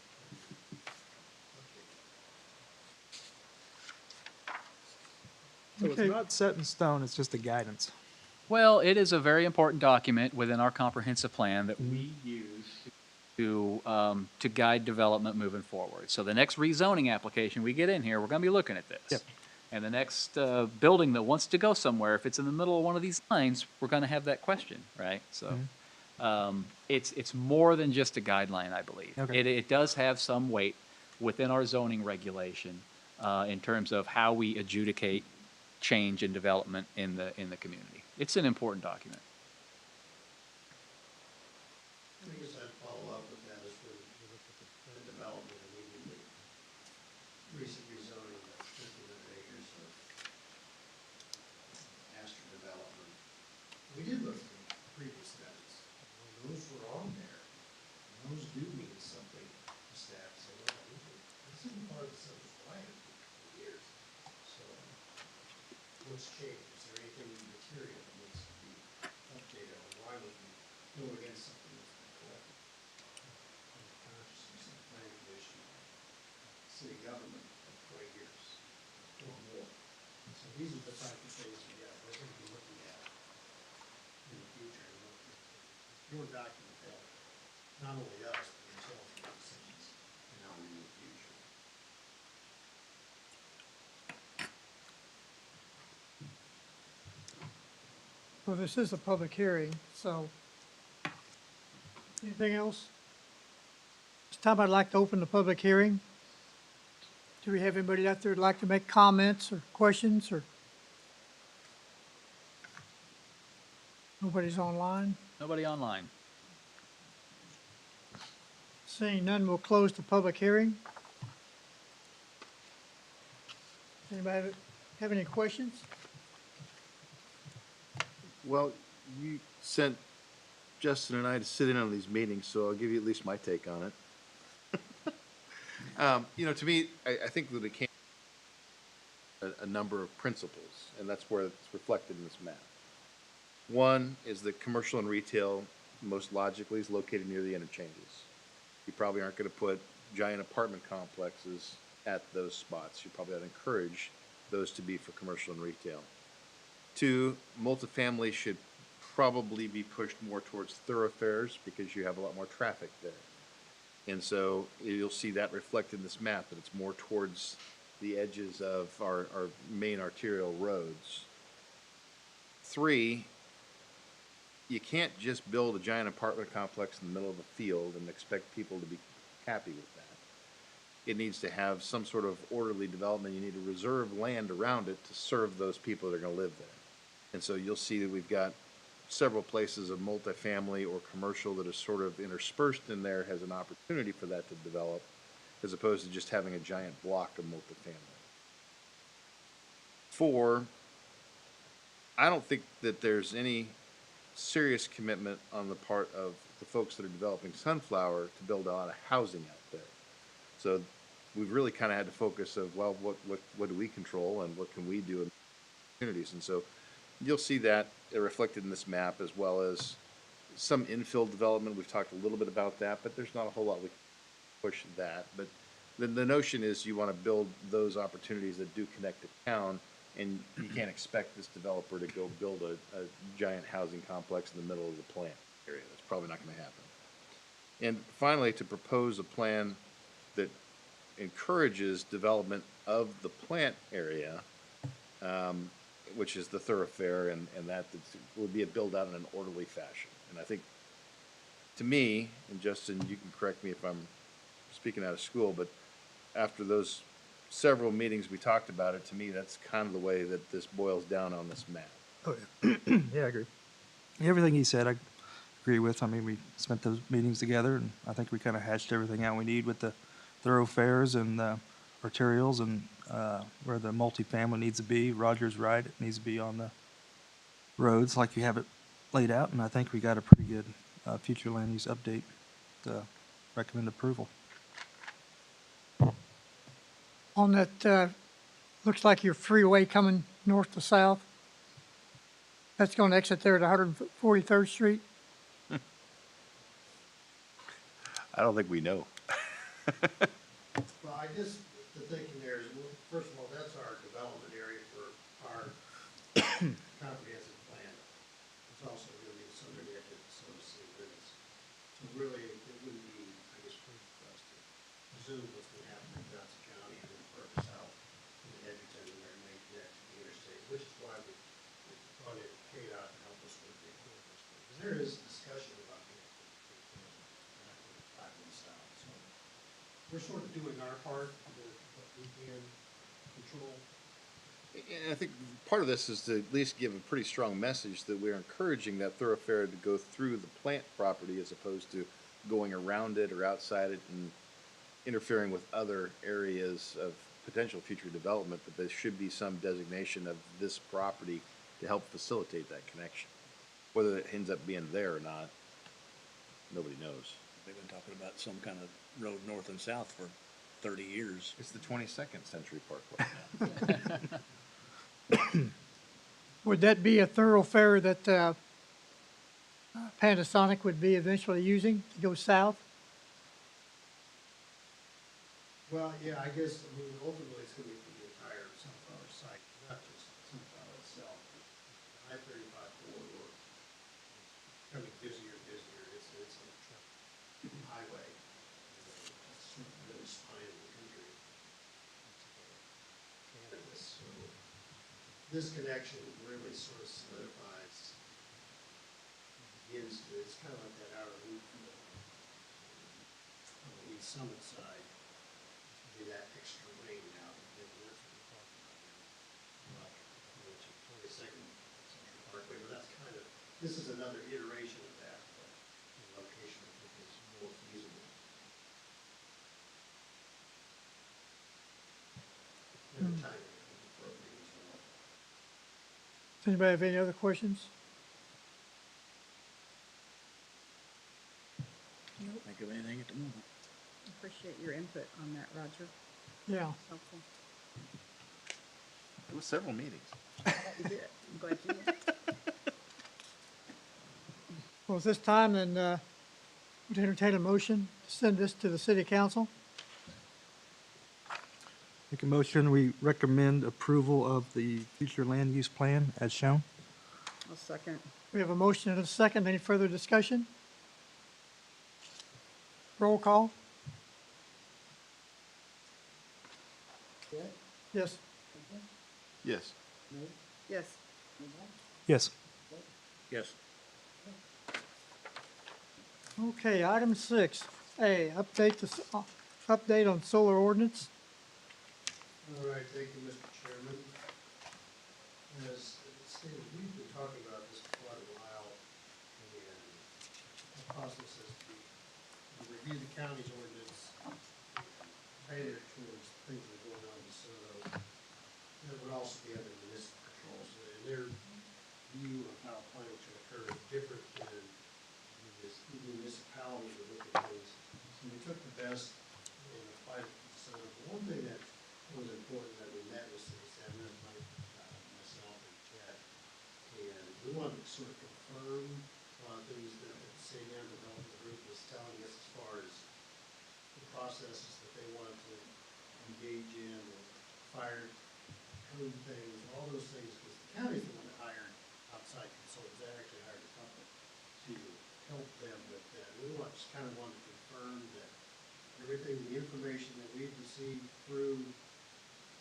So Okay. it's not set in stone, it's just a guidance. Well, it is a very important document within our comprehensive plan that we use to guide development moving forward. So the next rezoning application we get in here, we're going to be looking at this. Yep. And the next building that wants to go somewhere, if it's in the middle of one of these lines, we're going to have that question, right? So it's more than just a guideline, I believe. Okay. It does have some weight within our zoning regulation in terms of how we adjudicate change and development in the community. It's an important document. I guess I'd follow up with that as we look at the development immediately. Recent rezoning of 1,500 acres of Astor development. We did look at the previous studies. Those were on there. And those do mean something to staff. So, well, this isn't part of the subject line for years. So, what's changed? Is there anything material that needs to be updated, or why would we go against something that's been collected in the consciousness of the planning commission, city government for 20 years or more? So these are the type of things we're going to be looking at in the future. Your document help not only us, but yourself make decisions in how we move the future. Well, this is a public hearing, so anything else? This time I'd like to open the public hearing. Do we have anybody out there who'd like to make comments or questions or? Nobody's online? Nobody online. Seeing none, we'll close the public hearing. Anybody have any questions? Well, you sent Justin and I to sit in on these meetings, so I'll give you at least my take on it. To me, I think that it came a number of principles, and that's where it's reflected in this map. One is that commercial and retail most logically is located near the interchanges. You probably aren't going to put giant apartment complexes at those spots. You probably ought to encourage those to be for commercial and retail. Two, multifamily should probably be pushed more towards thoroughfares because you have a lot more traffic there. And so you'll see that reflected in this map, that it's more towards the edges of our main arterial roads. 3, you can't just build a giant apartment complex in the middle of a field and expect people to be happy with that. It needs to have some sort of orderly development. You need to reserve land around it to serve those people that are gonna live there. And so you'll see that we've got several places of multifamily or commercial that are sort of interspersed in there as an opportunity for that to develop, as opposed to just having a giant block of multifamily. 4, I don't think that there's any serious commitment on the part of the folks that are developing Sunflower to build a lot of housing out there. So we've really kind of had to focus of, well, what do we control and what can we do in communities? And so you'll see that reflected in this map, as well as some infill development. We've talked a little bit about that, but there's not a whole lot we can push that. But the notion is you want to build those opportunities that do connect to town, and you can't expect this developer to go build a giant housing complex in the middle of the plant area. That's probably not going to happen. And finally, to propose a plan that encourages development of the plant area, which is the thoroughfare, and that would be a build out in an orderly fashion. And I think, to me, and Justin, you can correct me if I'm speaking out of school, but after those several meetings we talked about it, to me, that's kind of the way that this boils down on this map. Oh, yeah. Yeah, I agree. Everything he said, I agree with. I mean, we spent those meetings together, and I think we kind of hashed everything out we need with the thoroughfares and the arterials and where the multifamily needs to be. Roger's right. It needs to be on the roads like you have it laid out, and I think we got a pretty good future land use update to recommend approval. On that, looks like your freeway coming north to south. That's going to exit there at 143rd Street. I don't think we know. Well, I guess the thinking there is, well, first of all, that's our development area for our comprehensive plan. It's also going to be subject to some city limits. So really, it wouldn't be, I guess, prudent for us to presume what's going to happen in Johnson County and then further south in Edgerton and there may connect to the interstate, which is why we brought in KDOT to help us with the equipment. Because there is discussion about connecting south. So we're sort of doing our part of what we can control. And I think part of this is to at least give a pretty strong message that we're encouraging that thoroughfare to go through the plant property as opposed to going around it or outside it and interfering with other areas of potential future development, but there should be some designation of this property to help facilitate that connection. Whether it ends up being there or not, nobody knows. They've been talking about some kind of road north and south for 30 years. It's the 22nd Century Parkway now. Would that be a thoroughfare that Panasonic would be eventually using to go south? Well, yeah, I guess, I mean, ultimately it's going to be for the entire Sunflower site, not just Sunflower itself. I-35 corridor is becoming busier and busier. It's a highway. It's sort of really spine of the country. Cannabis, so this connection really sort of solidifies, begins to, it's kind of like that outer loop on the East Summit side. Be that extra lane now, and that's what we're talking about here. Like, 22nd Century Parkway, but that's kind of, this is another iteration of that, but the location I think is more feasible. And the timing is appropriate as well. Does anybody have any other questions? Think of anything at the moment. Appreciate your input on that, Roger. Yeah. Helpful. It was several meetings. You did. I'm glad you did. Well, at this time, then, would entertain a motion to send this to the city council. Make a motion, we recommend approval of the future land use plan as shown. I'll second. We have a motion and a second. Any further discussion? Roll call. Yes. Yes. Yes. Yes. Yes. Okay, item 6A, update on solar ordinance. All right, thank you, Mr. Chairman. As stated, we've been talking about this for quite a while, and the process is to review the county's ordinance, tailor it towards things that are going on in DeSoto. That would also be under municipal control, so in their view of how planning should occur is different than municipalities would look at things. So we took the best and applied it to DeSoto. But one thing that was important that we met with City Senator, Mike, myself and Chad, and we wanted to sort of confirm things that the City Development Group was telling us as far as the processes that they wanted to engage in, the fire code things, all those things, because the county's the one that hired outside consultants. They actually hired a couple to help them with that. We just kind of wanted to confirm that everything, the information that we've received through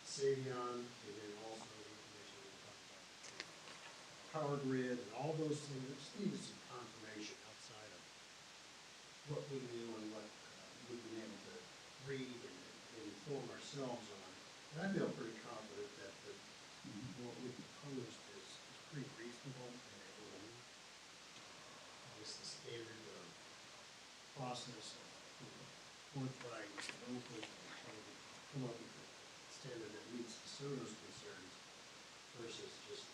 Savion, and then also the information we talked about, power grid, and all those things, we just needed some confirmation outside of what we knew and what we've been able to read and inform ourselves on. And I feel pretty confident that what we proposed is pretty reasonable, and it will meet the standard of process of forthright and open, and come up with a standard that meets DeSoto's concerns versus just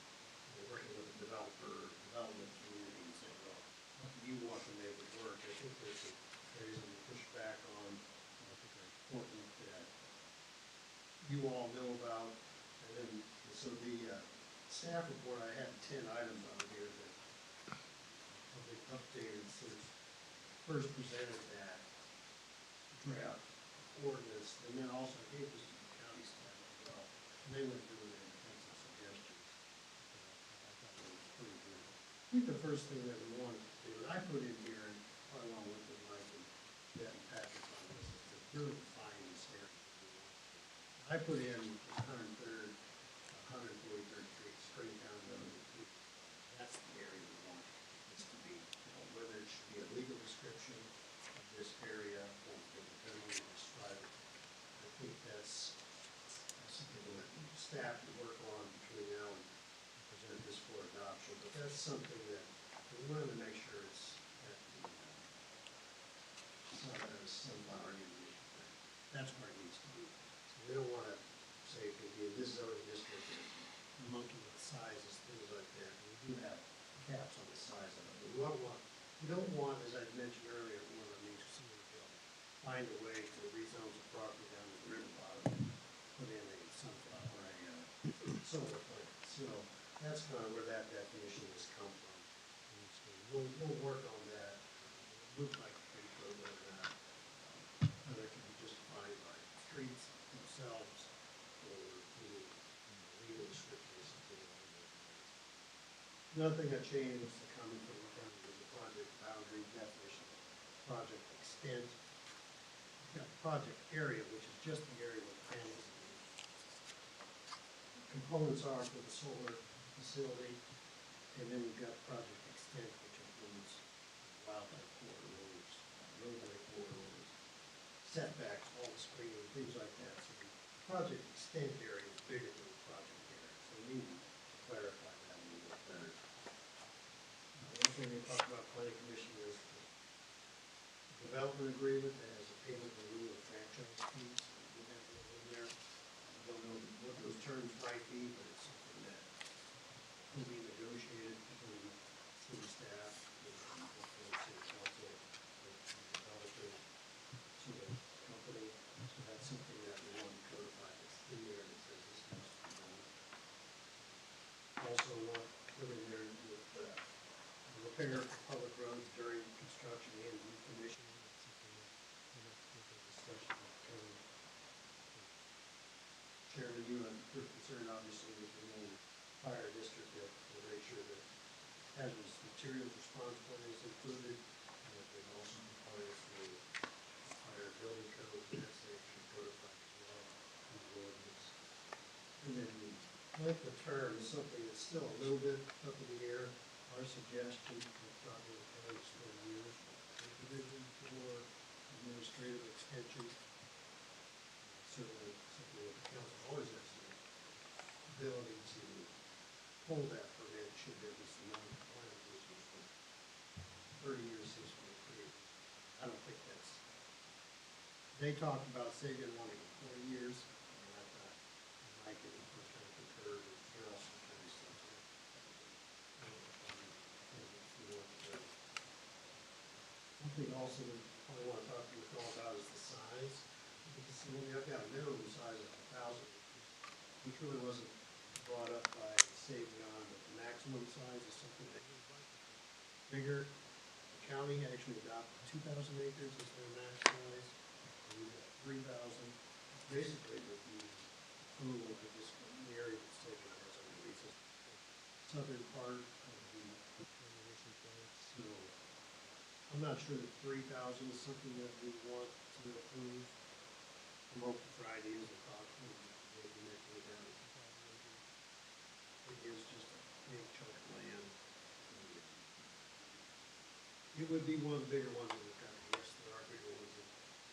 working with a developer or development community and saying, well, what do you want to make it work? I think there's areas that we push back on, I think are important that you all know about. And then, so the staff report, I had 10 items on here that have been updated since first presented that draft ordinance, and then also I gave this to the county staff as well, and they went through it and had some suggestions. I thought it was pretty good. I think the first thing that we wanted to do, and I put in here, and probably along with Mike and Jeff and Patrick on this, is to really define this area that we want to. I put in 103rd, 143rd Street, Springtown Road. That's the area we want this to be. Whether it should be a legal description of this area or depending on describe it. I think that's something that staff can work on between now and present this for adoption. But that's something that we wanted to make sure it's at the sunflower union. That's where it needs to be. So we don't want to say it could be in this zoning district and monkey with sizes, things like that. We do have caps on the size of it. But we don't want, as I mentioned earlier, one of the needs to see find a way to rezone some property down to the river bottom and put in a sunflower, a solar plant. So that's kind of where that definition has come from. And so we'll work on that. It looks like a pretty good, whether it can be just defined by streets themselves or through legal description or something along those lines. Another thing that changed was the comment from the county was the project boundary definition, project extent. You've got project area, which is just the area where the panels and components are for the solar facility. And then we've got project extent, which includes wildlife corridors, roadway corridors, setbacks, all the screening, things like that. So the project extent area is bigger than the project area. So we need to clarify that a little bit better. One thing we talked about planning commission is the development agreement that has a payment in lieu of franchise fees. We have that in there. I don't know what those terms might be, but it's something that will be negotiated between city staff and hopefully city council, the developers, to the company. So that's something that we want to codify that's in there that says this must be done. Also want to put in there with repair of public roads during construction and decommissioning. That's something that we'll have to get a discussion with code. Chairman, your concern obviously is the main fire district that will make sure that hazardous materials are length of term is something that's still a little bit up in the air. Our suggestion, probably the county's 4 years, a provision for administrative extension. Certainly, something that the council always has the ability to hold that permit should there be some non-compliant issues. But 30 years seems to be pretty, I don't think that's, they talked about say they wanted 40 years, and I thought, Mike and I kind of concurred, and Carol kind of stuff there. Something also that I want to talk to you all about is the size. Because see, when I've got a minimum size of 1,000, which really wasn't brought up by Save Beyond, but the maximum size is something that is bigger. The county actually adopted 2,000 acres as their max size. And we've got 3,000. Basically, with the approval of this area that's taken as a release, southern part of the determination plan. So I'm not sure that 3,000 is something that we want to approve. I'm open for ideas and thoughts, maybe making it down to 2,000 acres. It is just a big chunk of land. It would be one of the bigger ones in the country. Yes, there are bigger ones in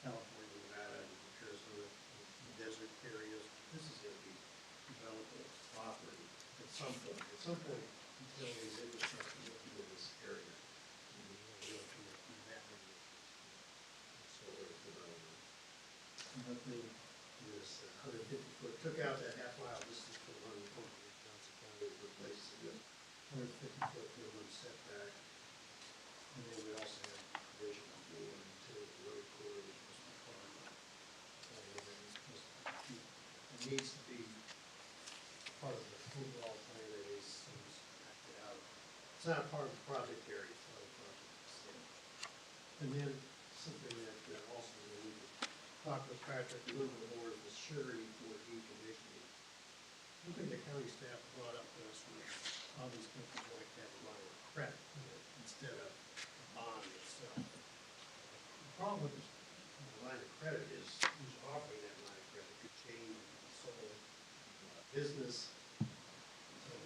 California, Nevada, and Arizona, the desert areas. This is going to be developable property at some point. At some point, utilities infrastructure will be in this area. Nothing is 150 foot, took out that half mile distance from running over Johnson County, replaced it with 150 foot minimum setback. And then we also have provision for utility road corridors must be part of it. It needs to be part of the overall plan that is acted out. It's not part of the project area, it's not a project extent. And then something that also we need to talk with Patrick a little bit more is the surety for decommissioning. One thing the county staff brought up to us was all these companies like to have a line of credit instead of a bond itself. The problem with the line of credit is who's offering that line of credit could change, sold, business. So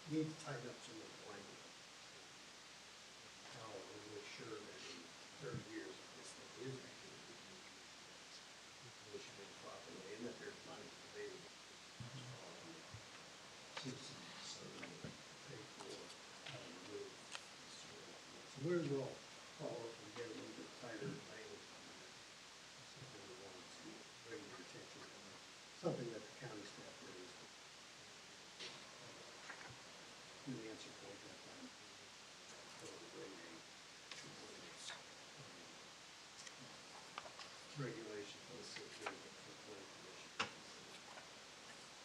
we need to tighten up some of the language. How we make sure that in 30 years, if this thing is actually decommissioned properly, and that there's money available. Citizens, so pay for remove. So we'll follow up and get a little bit tighter language on that. Something we want to bring your attention to. Something that the county staff raised. Good answer point that time. Regulation for the city for planning commission.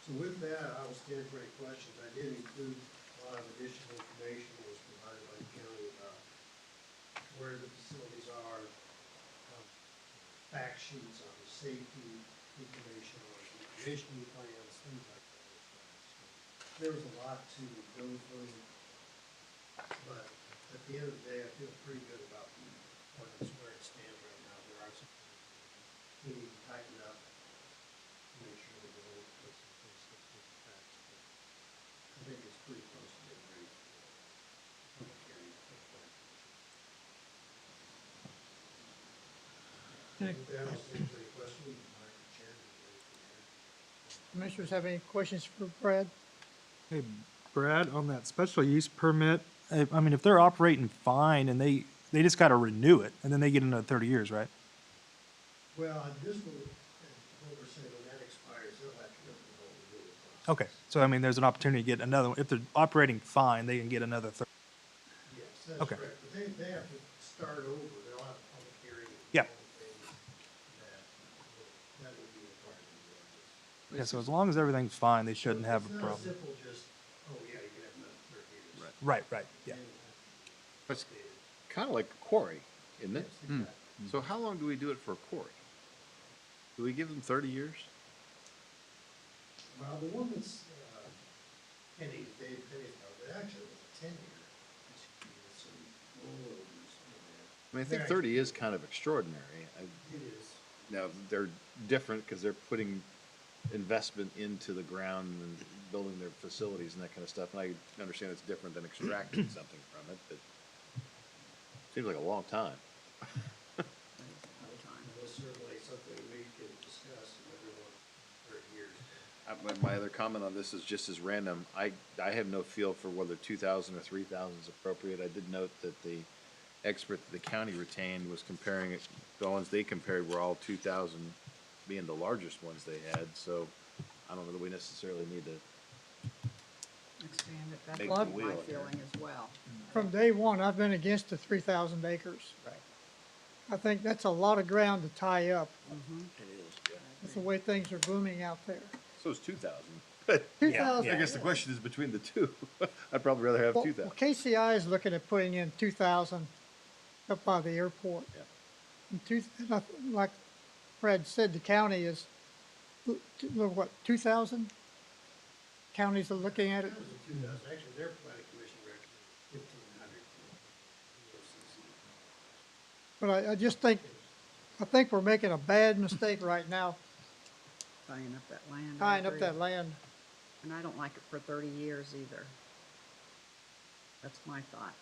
So with that, I will stand for any questions. I did include a lot of additional information that was provided by the county about where the facilities are, fact sheets on the safety information on decommissioning plans, things like that. So there was a lot to go through, but at the end of the day, I feel pretty good about the ordinance where it stands right now. There are some we need to tighten up to make sure that we don't put some things that take effect. I think it's pretty close to being ready for public hearing. With that, I'll stand for any questions. Mike, Chair, Commissioners have any questions for Brad? Hey, Brad, on that special use permit, I mean, if they're operating fine and they just got to renew it and then they get another 30 years, right? well, this will, what we're saying, when that expires, they'll have to go through the whole renewal process. Okay, so I mean, there's an opportunity to get another one. If they're operating fine, they can get another 30. Yes, that's Okay. correct. But they have to start over. They'll have a public hearing. Yeah. That would be required to do this. Yeah, so as long as everything's fine, they shouldn't have a It's not problem. simple, just, oh, yeah, you can have another 30 years. Right, yeah. It's kind of like a quarry, isn't it? Yes, exactly. So how long do we do it for a quarry? Do we give them 30 years? Well, the one that's, Dave Penny's, it actually was a 10-year. I mean, I think 30 is kind of extraordinary. It is. Now, they're different because they're putting investment into the ground and building their facilities and that kind of stuff. And I understand it's different than extracting something from it, but seems like a long time. It's certainly something we can discuss with everyone for years. My other comment on this is just as random. I have no feel for whether 2,000 or 3,000 is appropriate. I did note that the expert that the county retained was comparing it, the ones they compared were all 2,000 being the largest ones they had, so I don't know that we necessarily need to. Expand it, that's Make my the wheel here. feeling as well. From day one, I've been against the 3,000 acres. Right. I think that's a lot of ground to tie up. It is, yeah. That's the way things are booming out there. So it's 2,000. But 2,000. I guess the question is between the two. I'd probably rather have Well, 2,000. KCI is looking at putting in 2,000 up by the airport. Yeah. And like Brad said, the county is, what, 2,000? Counties are looking at it. That was in 2000. Actually, their planning commission recommended 1,500 for But I just think, I think we're making a bad mistake right now, Tying up that land. I tying up agree. that land. And I don't like it for 30 years either. That's my thought.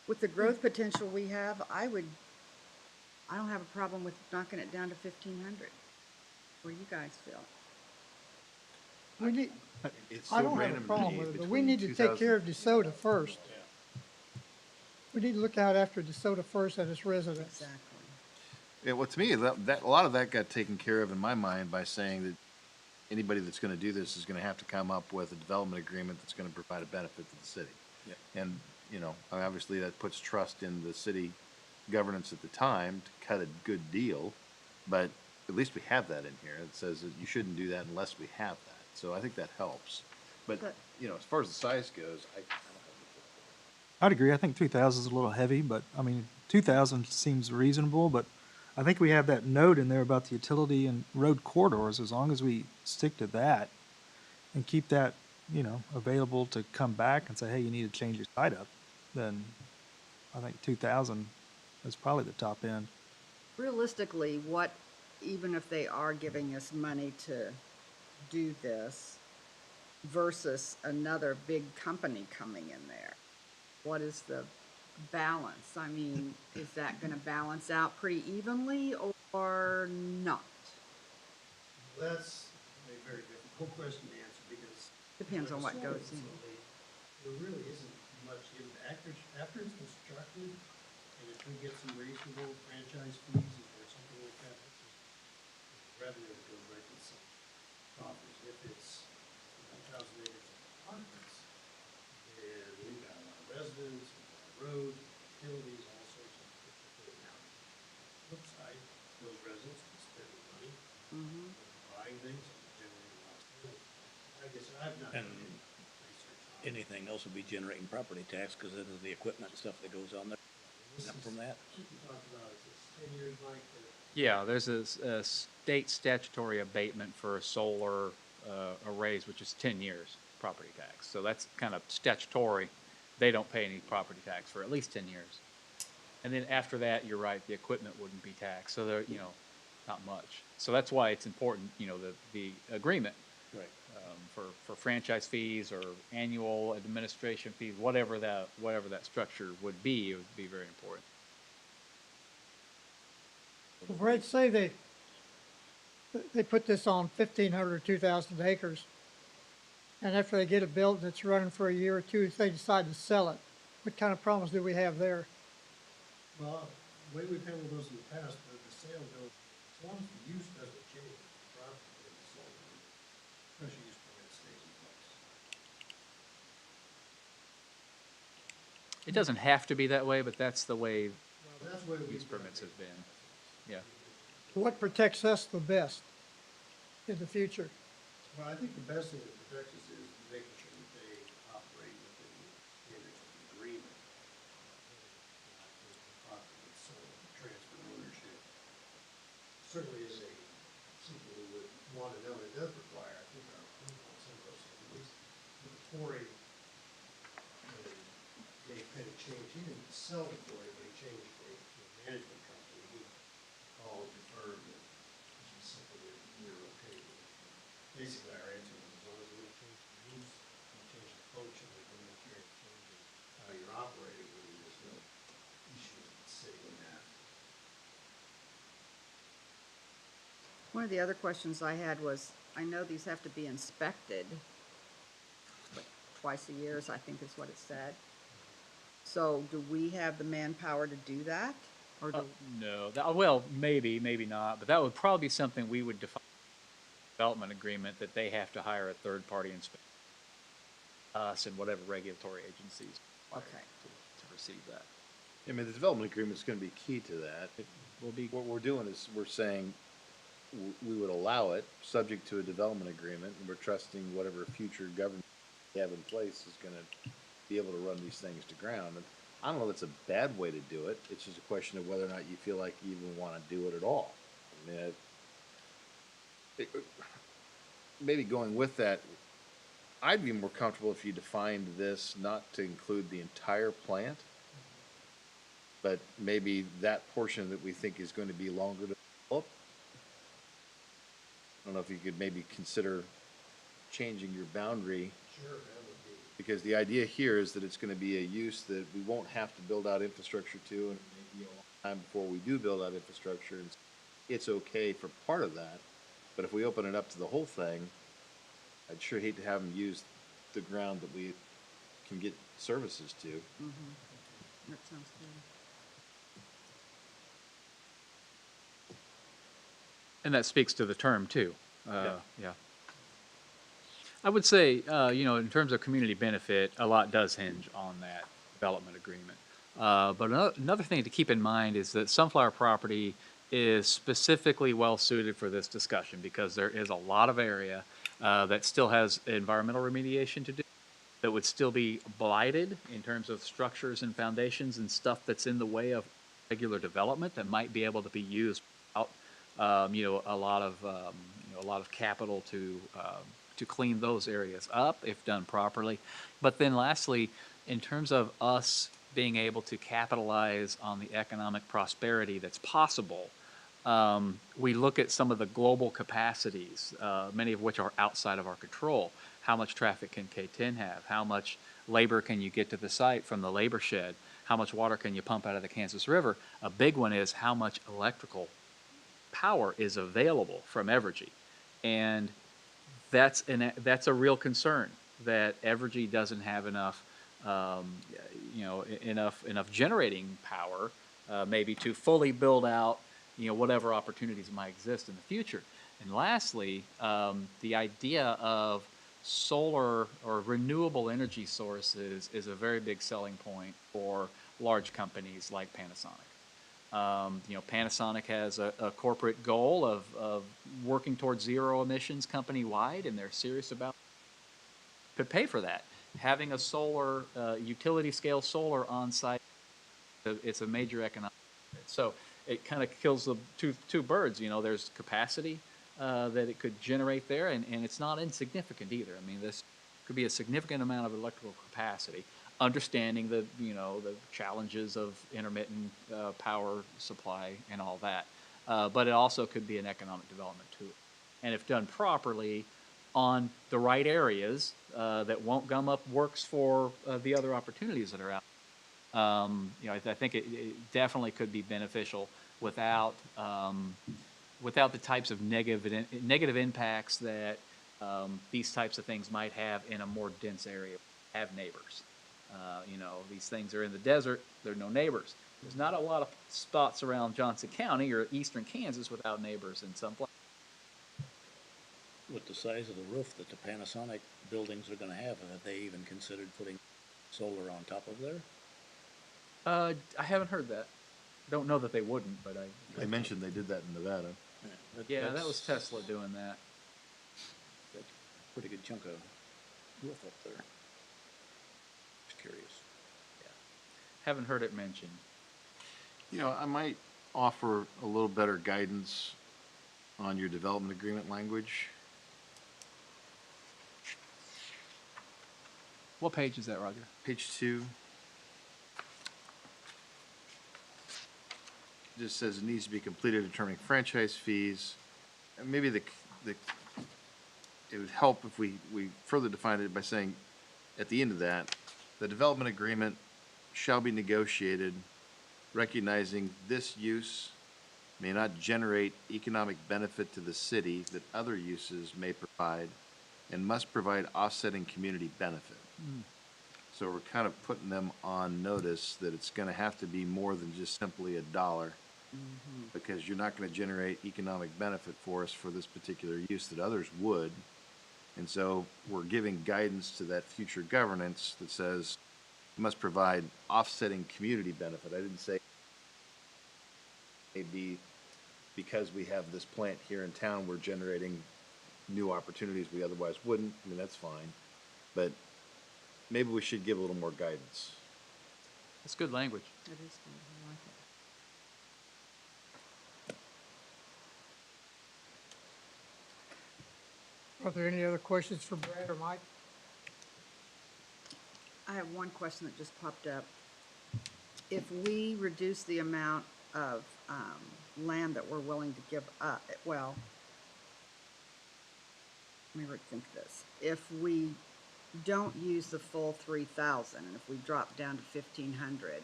With the growth potential we have, I don't have a problem with knocking it down to 1,500. Where you guys feel? We need, It's I so don't have a random to problem me with it, but we between need to 2,000 take care of DeSoto first. We need to look out after DeSoto first and its residents. Exactly. Yeah, well, to me, that a lot of that got taken care of in my mind by saying that anybody that's gonna do this is gonna have to come up with a development agreement that's gonna provide a benefit to the city. Yeah. And, you know, obviously that puts trust in the city governance at the time to cut a good deal, but at least we have that in here. It says that you shouldn't do that unless we have that. So I think that helps. But, you know, as far as the size goes, I don't have I'd agree. I think 3,000 is a little heavy, but I mean, 2,000 seems reasonable, but I think we have that note in there about the utility and road corridors. As long as we stick to that and keep that, you know, available to come back and say, hey, you need to change your site up, then I think 2,000 is probably the top end. Realistically, what, even if they are giving us money to do this versus another big company coming in there, what is the balance? I mean, is that gonna balance out pretty evenly or not? That's a very difficult question to answer because. Depends on what goes in. There really isn't much impact. After it's constructed, and if we get some reasonable franchise fees or something like that, that's just revenue that goes right to some coffers. If it's 1,000 acres of apartments, and we've got a lot of residents, we've got roads, utilities, all sorts of different things. Now, flip side, those residents can spend money buying things and generating a lot of money. I guess I've not done And any research on it. anything else will be generating property tax because of the equipment and stuff that goes on there. This Up is- from that. You talked about, is this 10 years, Mike? Yeah, there's a state statutory abatement for solar arrays, which is 10 years property tax. So that's kind of statutory. They don't pay any property tax for at least 10 years. And then after that, you're right, the equipment wouldn't be taxed. So there, you know, not much. So that's why it's important, you know, the agreement Right. for franchise fees or annual administration fees, whatever that structure would be, it would be very important. Well, Brad, say they put this on 1,500 or 2,000 acres, and after they get it built and it's running for a year or two, if they decide to sell it, what kind of problems do we have there? Well, the way we've handled those in the past, the sale goes, as long as the use doesn't change, the property can be sold. Special use permit stays in place. It doesn't have to be that way, but that's the way Well, that's the way use we've done permits it. have been. Yeah. What protects us the best in the future? Well, I think the best thing that protects us is making sure that they operate within the standards of the agreement. Property that's sold, transfer ownership. Certainly is something we would want to know. It does require, I think, our approval on some of those things. At least with Torrey, Dave Petty changed, he didn't sell to Torrey, but he changed the management company. He called the firm that was One of the other questions I had was, I know these have to be inspected like twice a year, I think is what it said. So do we have the manpower to do that? Or do, No, well, maybe, maybe not, but that would probably be something we would define in the development agreement, that they have to hire a third-party inspector. Us and whatever regulatory agencies required Okay. to receive that. I mean, the development agreement's gonna be key to that. Will be, What we're doing is, we're saying we would allow it, subject to a development agreement, and we're trusting whatever future government we have in place is gonna be able to run these things to ground. And I don't know if it's a bad way to do it, it's just a question of whether or not you feel like you even wanna do it at all. I mean, maybe going with that, I'd be more comfortable if you defined this not to include the entire plant, but maybe that portion that we think is going to be longer to develop. I don't know if you could maybe consider changing your boundary, Sure, that would be. because the idea here is that it's gonna be a use that we won't have to build out infrastructure to, and it may be a long time before we do build out infrastructure, and it's okay for part of that. But if we open it up to the whole thing, I'd sure hate to have them use the ground that we can get services to. that sounds good. and that speaks to the term too. Yeah. I would say, you know, in terms of community benefit, a lot does hinge on that development agreement. But another thing to keep in mind is that Sunflower property is specifically well suited for this discussion because there is a lot of area that still has environmental remediation to do, that would still be blighted in terms of structures and foundations and stuff that's in the way of regular development that might be able to be used without, you know, a lot of capital to clean those areas up if done properly. But then lastly, in terms of us being able to capitalize on the economic prosperity that's possible, we look at some of the global capacities, many of which are outside of our control. How much traffic can K10 have? How much labor can you get to the site from the labor shed? How much water can you pump out of the Kansas River? A big one is how much electrical power is available from Evergy. And that's a real concern, that Evergy doesn't have enough, you know, enough generating power, maybe to fully build out, you know, whatever opportunities might exist in the future. And lastly, the idea of solar or renewable energy sources is a very big selling point for large companies like Panasonic. You know, Panasonic has a corporate goal of working towards zero emissions company-wide, and they're serious about to pay for that. Having a solar, utility-scale solar on site, it's a major economic benefit. So it kind of kills the two birds. You know, there's capacity that it could generate there, and it's not insignificant either. I mean, this could be a significant amount of electrical capacity, understanding the, you know, the challenges of intermittent power supply and all that. But it also could be an economic development tool. And if done properly on the right areas that won't gum up works for the other opportunities that are out. You know, I think it definitely could be beneficial without the types of negative impacts that these types of things might have in a more dense area. Have neighbors. You know, these things are in the desert. There are no neighbors. There's not a lot of spots around Johnson County or eastern Kansas without neighbors in some places. With the size of the roof that the Panasonic buildings are gonna have they even considered putting solar on top of there? I haven't heard that. Don't know that they wouldn't, but They mentioned they did that in Nevada. Yeah, that was Tesla doing that. That's a pretty good chunk of roof up there. Just curious. Haven't heard it mentioned. You know, I might offer a little better guidance on your development agreement language. What page is that, Roger? Page 2. Just says it needs to be completed determining franchise fees. And maybe it would help if we further defined it by saying, at the end of that, the development agreement shall be negotiated recognizing this use may not generate economic benefit to the city that other uses may provide, and must provide offsetting community benefit. So we're kind of putting them on notice that it's gonna have to be more than just simply $1, because you're not gonna generate economic benefit for us for this particular use that others would. And so we're giving guidance to that future governance that says, must provide offsetting community benefit. I didn't say maybe because we have this plant here in town, we're generating new opportunities we otherwise wouldn't. I mean, that's fine. But maybe we should give a little more guidance. That's good language. It is good, I like it. Are there any other questions for Brad or Mike? I have one question that just popped up. If we reduce the amount of land that we're willing to give up, well, let me rethink this. If we don't use the full 3,000, and if we drop down to 1,500,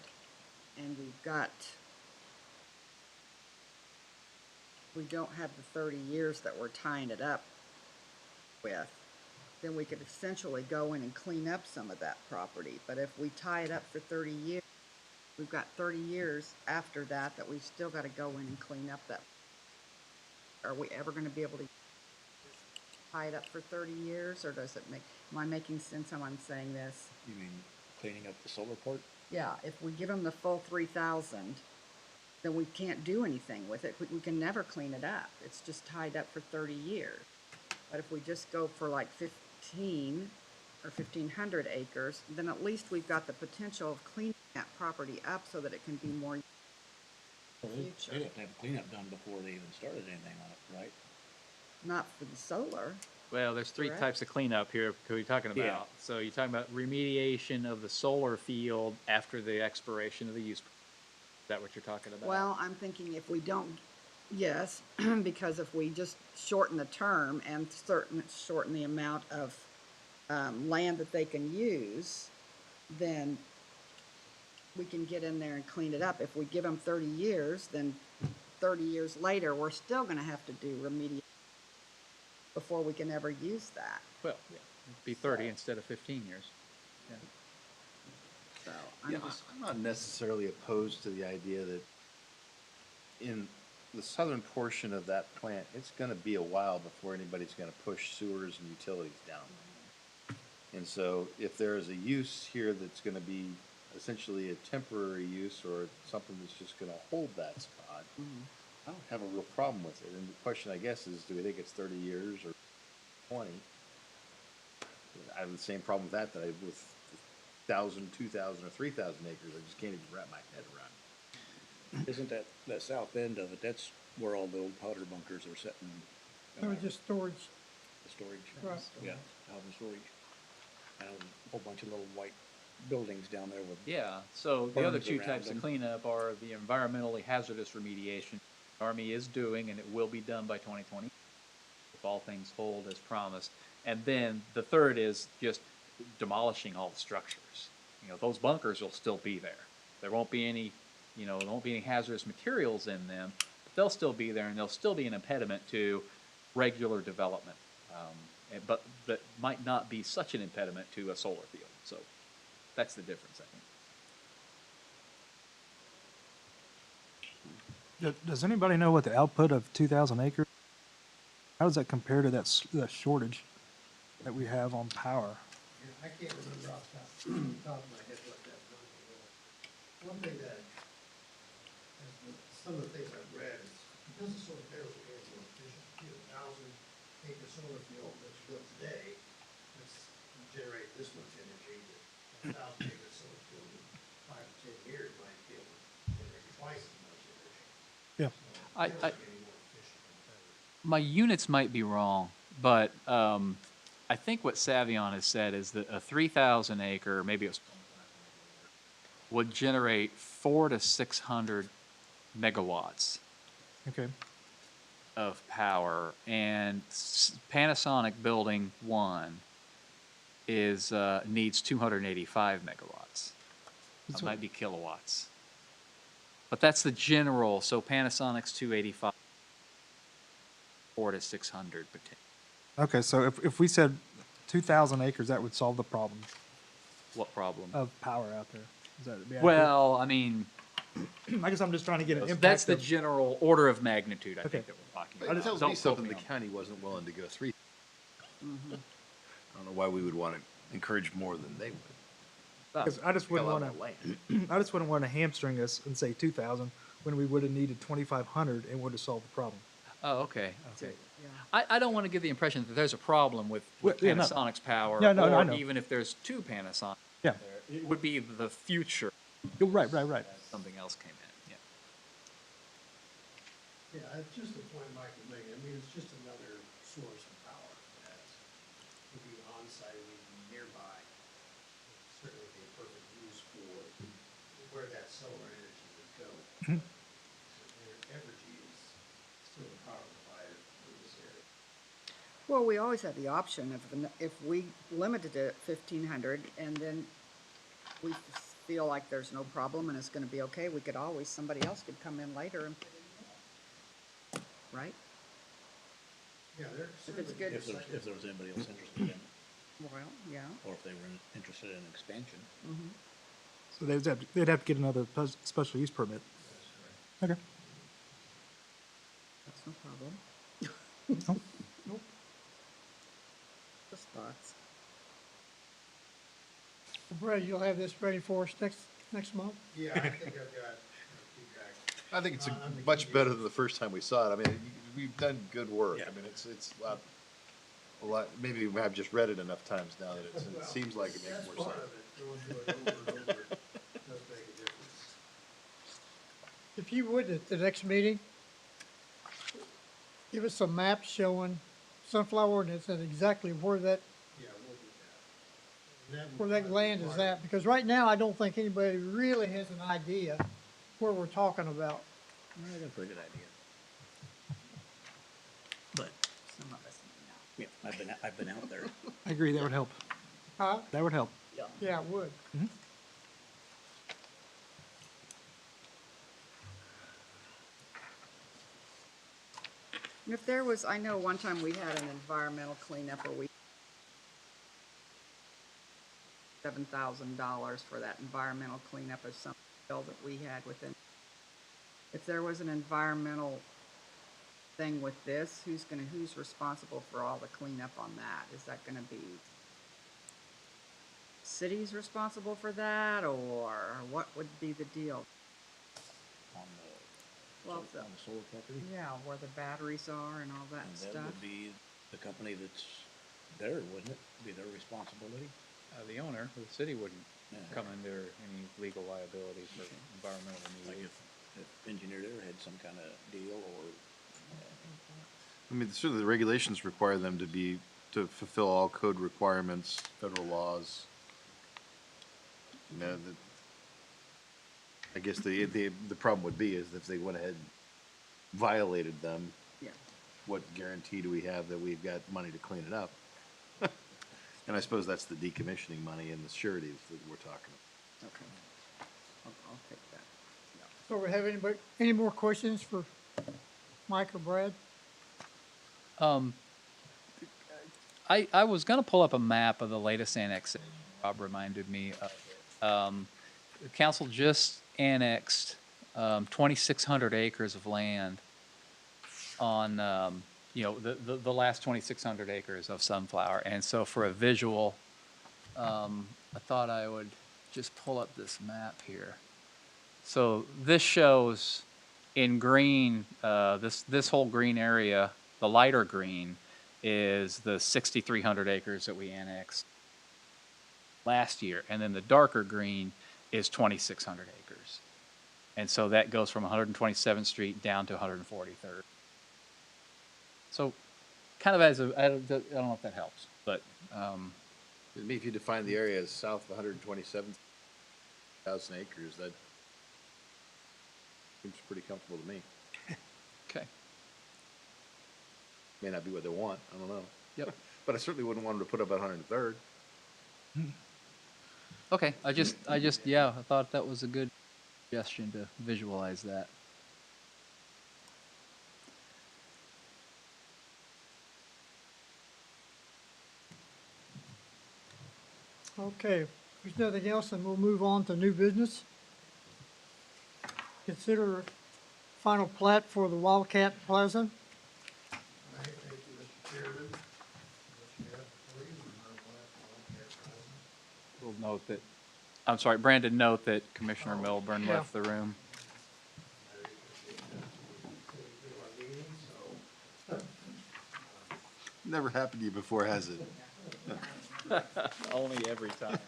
and we don't have the 30 years that we're tying it up with, then we could essentially go in and clean up some of that property. But if we tie it up for 30 years, we've got 30 years after that we've still got to go in and clean up that. Are we ever going to be able to tie it up for 30 years, or does it am I making sense how I'm saying this? You mean cleaning up the solar port? Yeah, if we give them the full 3,000, then we can't do anything with it. We can never clean it up. It's just tied up for 30 years. But if we just go for like 15 or 1,500 acres, then at least we've got the potential of cleaning that property up so that it can be more future. They'd have to have a cleanup done before they even started anything on it, right? Not for the solar. Well, there's three Correct. types of cleanup here we're talking about. Yeah. So you're talking about remediation of the solar field after the expiration of the use. Is that what you're talking about? Well, I'm thinking if we don't, yes, because if we just shorten the term and shorten the amount of land that they can use, then we can get in there and clean it up. If we give them 30 years, then 30 years later, we're still going to have to do remediation before we can ever use that. Well, yeah, it'd be 30 instead of 15 years. Yeah. So Yeah, I'm not necessarily opposed to the idea that in the southern portion of that plant, it's gonna be a while before anybody's gonna push sewers and utilities down. And so if there is a use here that's gonna be essentially a temporary use or something that's just gonna hold that spot, I don't have a real problem with it. And the question, I guess, is do we think it's 30 years or 20? I have the same problem with that I have with 1,000, 2,000, or 3,000 acres. I just can't even wrap my head around it. Isn't that south end of it, that's where all the old powder bunkers are sitting? That was just storage. The storage? Right. Yeah, housing storage. And a whole bunch of little white buildings down there with. Yeah, so the other Berms two around types them. of cleanup are the environmentally hazardous remediation. The Army is doing, and it will be done by 2020, if all things hold as promised. And then the third is just demolishing all the structures. You know, those bunkers will still be there. There won't be any, there won't be any hazardous materials in them, but they'll still be there, and they'll still be an impediment to regular development. But that might not be such an impediment to a solar field. So that's the difference, I think. Does anybody know what the output of 2,000 acres? How does that compare to that shortage that we have on power? I can't remember off the top of my head what that number was. One thing that, some of the things I've read is, because the solar panels are getting more efficient, you know, 1,000-acre solar field that's built today, that's generate this much energy, that 1,000-acre solar field in 5 to 10 years might be able to generate twice as much energy. Yeah. So panels are getting more efficient and better. My units might be wrong, but I think what Savion has said is that a 3,000 acre, maybe it was, would generate 400 to 600 megawatts Okay. of power, and Panasonic Building 1 is needs 285 megawatts. That might be kilowatts. But that's the general, so Panasonic's 285, Ford is 600 potentially. Okay, so if we said 2,000 acres, that would solve the problem What problem? of power out there. Is that be accurate? Well, I mean, I guess I'm just trying to get an impact. that's the of- general order of magnitude, I Okay. think, that we're talking It about. tells Don't me quote something me the on that. county wasn't willing to go 3. I don't know why we would want to encourage more than they would. Because I just wouldn't Hell, want I'm not to. I just wouldn't want to hamstring us and say 2,000 when we would have needed 2,500 and would have solved the problem. Oh, okay, okay. Yeah. I don't want to give the impression that there's a problem with Well, yeah, no. Panasonic's power, Yeah, no, I or know. even if there's 2 Panasonic. Yeah. It would be the future, You're right, right, right. if something else came in, yeah. Yeah, it's just the point Mike was making. I mean, it's just another source of power that would be on-site, would be nearby. Certainly be a perfect use for where that solar energy would go. Mhm. Evergy is still the power provider for this area. Well, we always have the option of, if we limited it at 1,500 and then we feel like there's no problem and it's gonna be okay, we could always, somebody else could come in later and put in more. Right? Yeah, they're If it's good. If there was anybody else interested in it, Well, yeah. or if they were interested in expansion. Mhm. So they'd have to get another special use permit. Okay. That's no problem. Nope. Just thoughts. Brad, you'll have this ready for us next month? Yeah, I think I've got feedback. I think it's on the much key better dates. than the first time we saw it. I mean, we've done good work. I mean, it's a lot, maybe I've just read it enough times now that it Well, seems like it makes that's more part sense. of it. Going through it over and over does make a difference. If you would, at the next meeting, give us some maps showing sunflower ordinance and exactly where that, Yeah, we'll do that. And where that land is at. Because right now, I don't think anybody really has an idea where we're talking about. I got a pretty good idea. But, Some of us may not. yeah, I've been out there. I agree, that would help. Huh? That would help. Yeah, it would. If there was, I know one time we had an environmental cleanup where we $7,000 for that environmental cleanup of some bill that we had within. If there was an environmental thing with this, who's responsible for all the cleanup on that? Is that gonna be city's responsible for that, or what would be the deal? On Well, on the solar property. yeah, where the batteries are and all that And that stuff. would be the company that's there, wouldn't it? Be their responsibility? The owner, the city wouldn't Yeah. come under any legal liability for environmental Like remediation. if Engineered Air had some kind of deal or, I mean, certainly the regulations require them to fulfill all code requirements, federal laws. You know, I guess the problem would be is if they went ahead and violated them, Yeah. what guarantee do we have that we've got money to clean it up? And I suppose that's the decommissioning money and the sureties that we're talking about. Okay. I'll take that. So we have any more questions for Mike or Brad? I was gonna pull up a map of the latest annexation. Rob reminded me of it. The council just annexed 2,600 acres of land on the last 2,600 acres of sunflower. And so for a visual, I thought I would just pull up this map here. So this shows in green, this whole green area, the lighter green, is the 6,300 acres that we annexed last year. And then the darker green is 2,600 acres. And so that goes from 127th Street down to 143rd. So kind of as I don't know if that helps, but To me, if you define the area as south of 127,000 acres, that seems pretty comfortable to me. okay. May not be what they want, I don't know. Yep. But I certainly wouldn't want them to put up at 103rd. Okay, I just, yeah, I thought that was a good suggestion to visualize that. Okay, if there's nothing else, then we'll move on to new business. Consider final plat for the Wildcat Plaza. All right, thank you, Mr. Chairman. What you have before you, the Mount Wildcat Plaza. We'll note that, I'm sorry, Brandon, note that Commissioner Milburn Yeah. left the room. I appreciate that. We do our meeting, so Never happened to you before, has it? Only every time.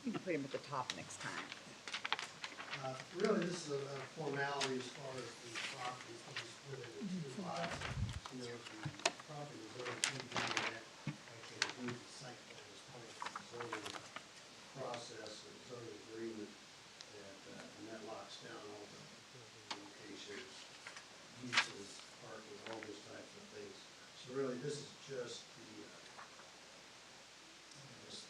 You can put him at the top next time. Really, this is a formality as far as the property, because it's split into two lots. You know, the property is over 2 that actually includes the site plan as part of the zoning process or zoning agreement that, and that locks down all the locations, uses, parking, all those types of things. So really, this is just this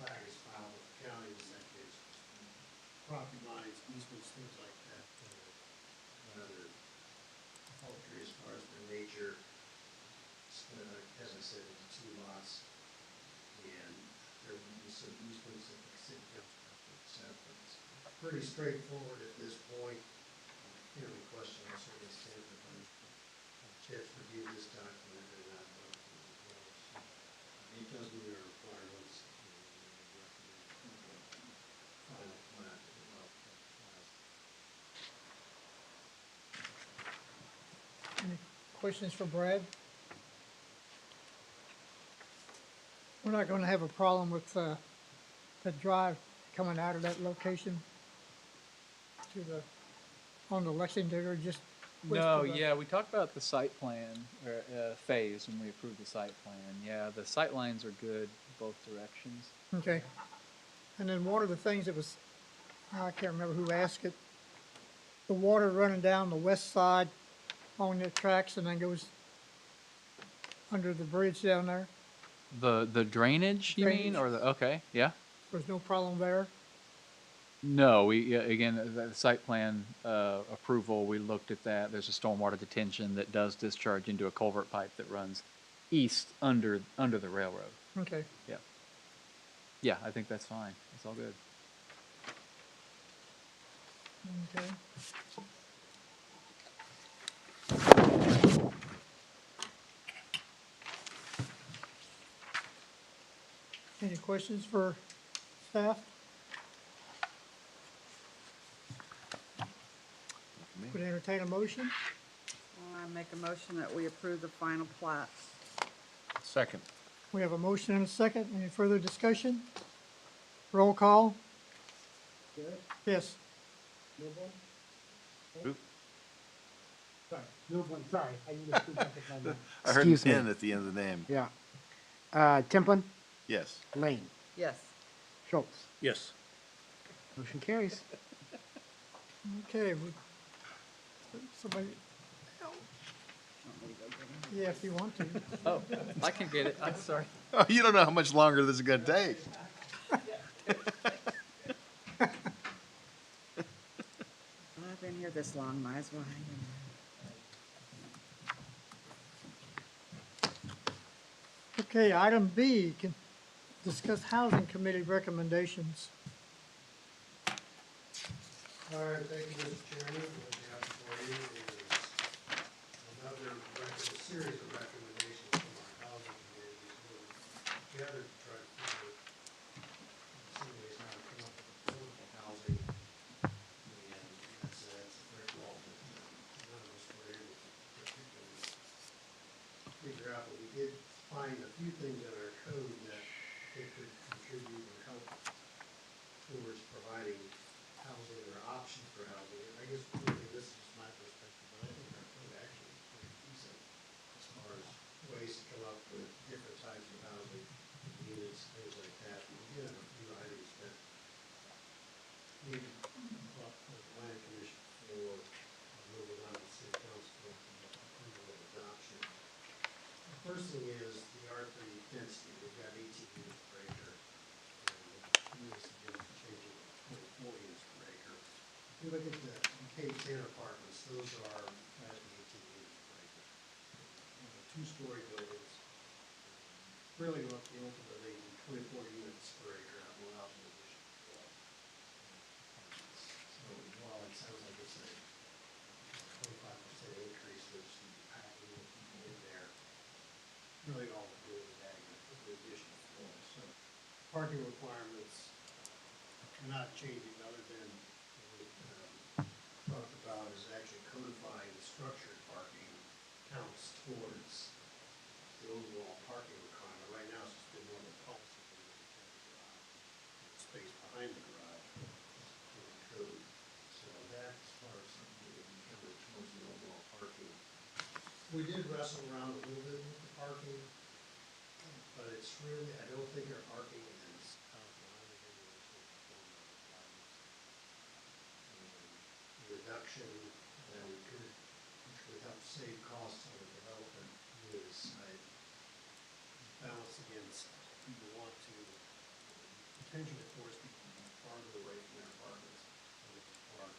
flag is filed with the county, in that case, property lines, easements, things like that, other poultry as far as the nature, as I said, it's 2 lots, and there will be some easements that the city council has to accept, but it's pretty straightforward at this point. If you have any question, I'll certainly stand for them. Chance to review this document and not vote as well. So it does meet our requirements, and we recommend final plat of the Wildcat Plaza. Any questions for Brad? We're not gonna have a problem with, the drive coming out of that location to the, on the Lexington, or just west No, of the- yeah, we talked about the site plan, or, phase when we approved the site plan. Yeah, the sight lines are good both directions. Okay. And then one of the things that was, I can't remember who asked it, the water running down the west side on the tracks and then goes under the bridge down there. The drainage, you mean, Drainage. or the, okay, yeah? There's no problem there. No, we, yeah, again, the site plan, approval, we looked at that. There's a stormwater detention that does discharge into a culvert pipe that runs east under the railroad. Okay. Yeah. Yeah, I think that's fine. That's all good. Okay. Any questions for staff? Would entertain a motion? I make a motion that we approve the final plat. Second. We have a motion and a second. Any further discussion? Roll call? Yes. Sorry, Milburn, sorry, I need to speak up with my name. I heard Excuse me. N at the end of the name. Yeah. Templin, Yes. Lane, Yes. Schultz. Yes. Motion carries. Okay. Somebody, yeah, if you want to. Oh, I can get it. I'm sorry. Oh, you don't know how much longer this is gonna take. Well, I've been here this long, might as well hang in there. Okay, item B, can discuss housing committee recommendations. All right, thank you, Mr. Chairman. What we have for you is another series of recommendations from our housing committee. We gathered to try to figure some ways how to come up with affordable housing. And that's a great wall that none of us were able to particularly figure out. But we did find a few things in our code that it could contribute or help towards providing housing or options for housing. And I guess really this is my perspective, but I think our code actually is pretty decent as far as ways to come up with different types of housing, units, things like that. And we did have a few items that maybe brought the planning commission for moving on to the city council for approval of adoption. The first thing is the R3 density. We've got 18 units per acre. And we suggest changing it to 4 units per acre. If you look at the Cape Tanner apartments, those are actually 18 units per acre. Two-story buildings, really ultimately 24 units per acre out allows an additional floor. So while it sounds like it's a 25% increase, there's some packing of people in there. Really all we're doing is adding the additional floor. So parking requirements are not changing other than what we talked about is actually codifying the structured parking counts towards the overall parking requirement. Right now, it's just a normal policy for the garage, the space behind the garage in the code. So that, as far as something that we covered towards the overall parking. We did wrestle around a little bit with the parking, but it's really, I don't think our parking is out of line with any of the formal requirements. Reduction that we could, which would help save costs on the development is balance against people want to potentially force people to be farther away from their apartments, or the park,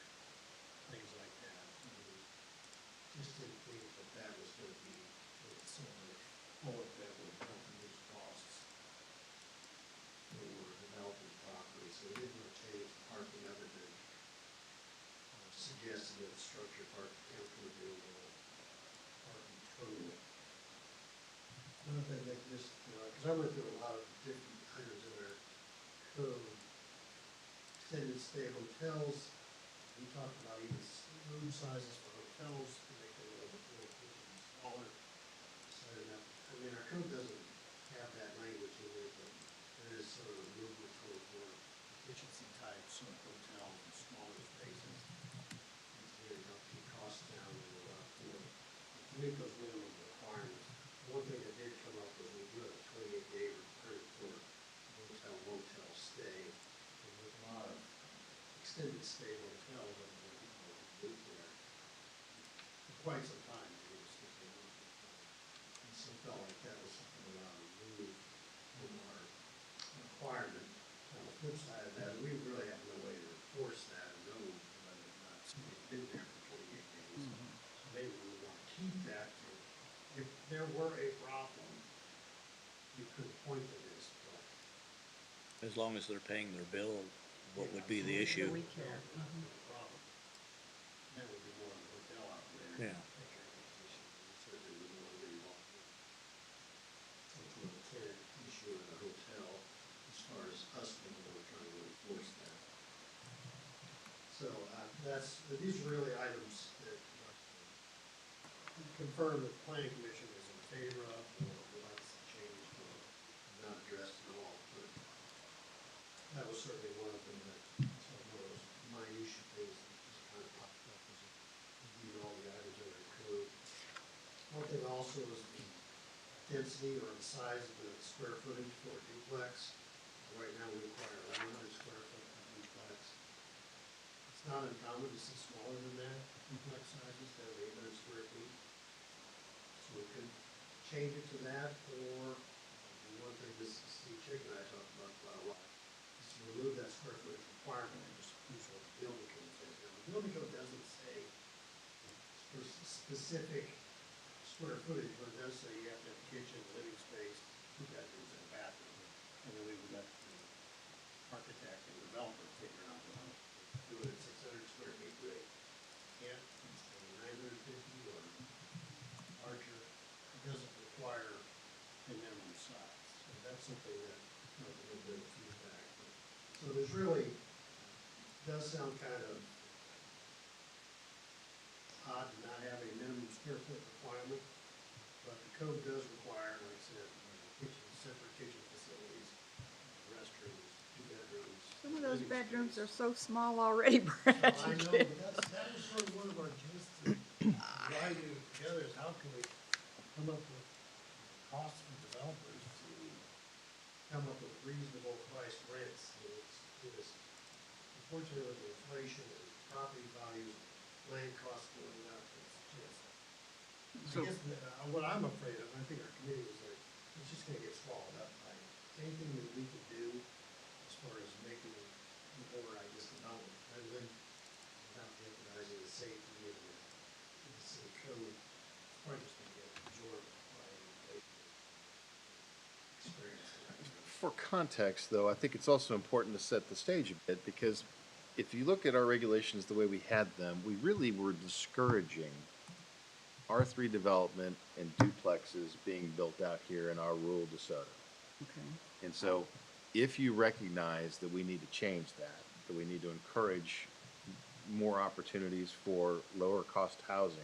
things like that. Just didn't think that that was going to be sort of a bullet that would help reduce costs for developing property. So we didn't really change the parking other than suggesting that structure park count for the overall parking total. Another thing that just, because I went through a lot of different items in our code, extended stay hotels, we talked about even room sizes for hotels to make them a little bit smaller. So that, I mean, our code doesn't have that language in it, but there is sort of a movement toward more efficiency types of hotels and smaller spaces. It's really help keep costs down and allow for to meet those minimum requirements. One thing that did come up was we do have a 28-day requirement for motel stay. And with a lot of extended stay hotels, I mean, people have lived there for quite some time. And so felt like that was something we ought to remove from our requirement. On the flip side of that, we really have no way to enforce that and know whether or not somebody's been there for 28 days. So maybe we want to keep that. If there were a problem, you could point to this, but. As long as they're paying their bill, what would be the issue? We can. Not a problem. That would be more of a hotel operator. Yeah. Take care of the issue. We certainly wouldn't want to get involved in some sort of tenant issue in a hotel as far as us being able to try to enforce that. So, these are really items that confirm that the planning commission is in favor of, or would like to see changed, or not addressed at all. But that was certainly one of them that, some of those minutiae things that just kind of popped up as we reviewed all the items in our code. One thing also is the density or the size of the square footage for a duplex. Right now, we require 1,100 square foot for a duplex. It's not uncommon to see smaller than that, duplex sizes that are 800 square feet. So we could change it to that, or one thing this Steve Chick and I talked about quite a lot, is to remove that square footage requirement and just use what the building code says. Now, the building code doesn't say for specific square footage, but it does say you have to have a kitchen, living space, 2 bedrooms, and a bathroom. And then we would let the architect and developer figure out how to do it at 600 square feet rate. Yeah, it's 950 or larger. It doesn't require a minimum size. So that's something that, a little bit of feedback. So there's really, does sound kind of odd to not have a minimum square foot requirement, but the code does require, like I said, separate kitchen facilities, restrooms, 2 bedrooms. Some of those living bedrooms space. are so small already, Brad. I know, but that was sort of one of our gists of writing it together is how can we come up with costs for developers to come up with reasonable priced rents. Unfortunately, with inflation and property values, land costs going up, it's just. I guess what I'm afraid of, and I think our committee was like, it's just gonna get swallowed up by anything that we can do as far as making more, I guess, development for context, though, I think it's also important to set the stage a bit, because if you look at our regulations the way we had them, we really were discouraging R3 development and duplexes being built out here in our rural DeSoto. Okay. And so, if you recognize that we need to change that we need to encourage more opportunities for lower cost housing,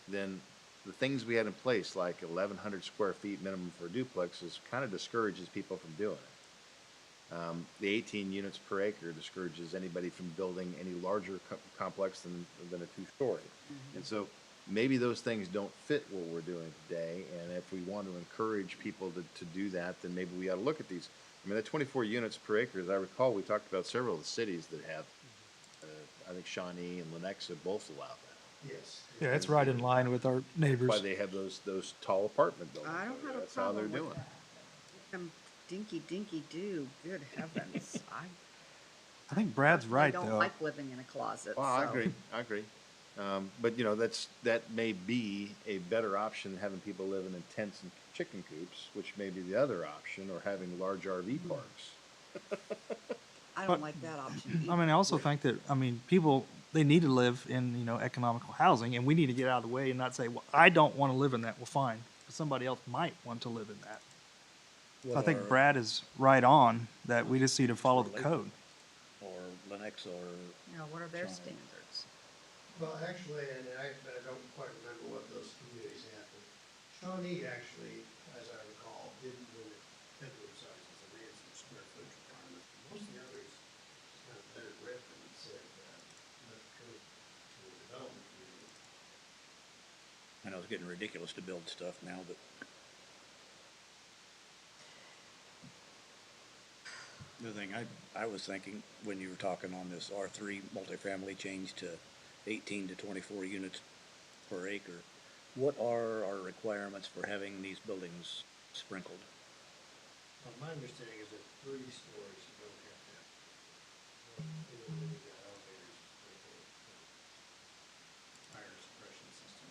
then the things we had in place, like 1,100 square feet minimum for duplexes, kind of discourages people from doing it. The 18 units per acre discourages anybody from building any larger complex than a two-story. And so maybe those things don't fit what we're doing today, and if we want to encourage people to do that, then maybe we ought to look at these. I mean, the 24 units per acre, as I recall, we talked about several of the cities that have, I think Shawnee and Lenexa both allow that. Yes. Yeah, it's right in line with our neighbors. Why they have those tall apartment buildings. I don't have a That's how they're problem with doing that. Them dinky do, good heavens. I think Brad's I right, don't though. like living in a closet, Well, I so- agree, I agree. But, you know, that may be a better option than having people living in tents and chicken coops, which may be the other option, or having large RV parks. I But- don't like that option I mean, I also think that, I mean, people, they need to live in, you know, economical housing, and we need to get out of the way and not say, well, I don't want to live in that. Well, fine, but somebody else might want to live in that. So I think Brad is right on that we just need to follow the code. Or Lenexa or You know, what are their Shawnee. standards? Well, actually, and I don't quite remember what those communities have, but Shawnee actually, as I recall, didn't limit bedroom sizes, and they had some square footage requirements. Most of the others kind of let it rip and said, let it go to the development community. I know it's getting ridiculous to build stuff now, but the thing I was thinking when you were talking on this R3 multifamily change to 18 to 24 units per acre, what are our requirements for having these buildings sprinkled? Well, my understanding is that 3 stories you don't have to have. You know, you got elevators, fire suppression system.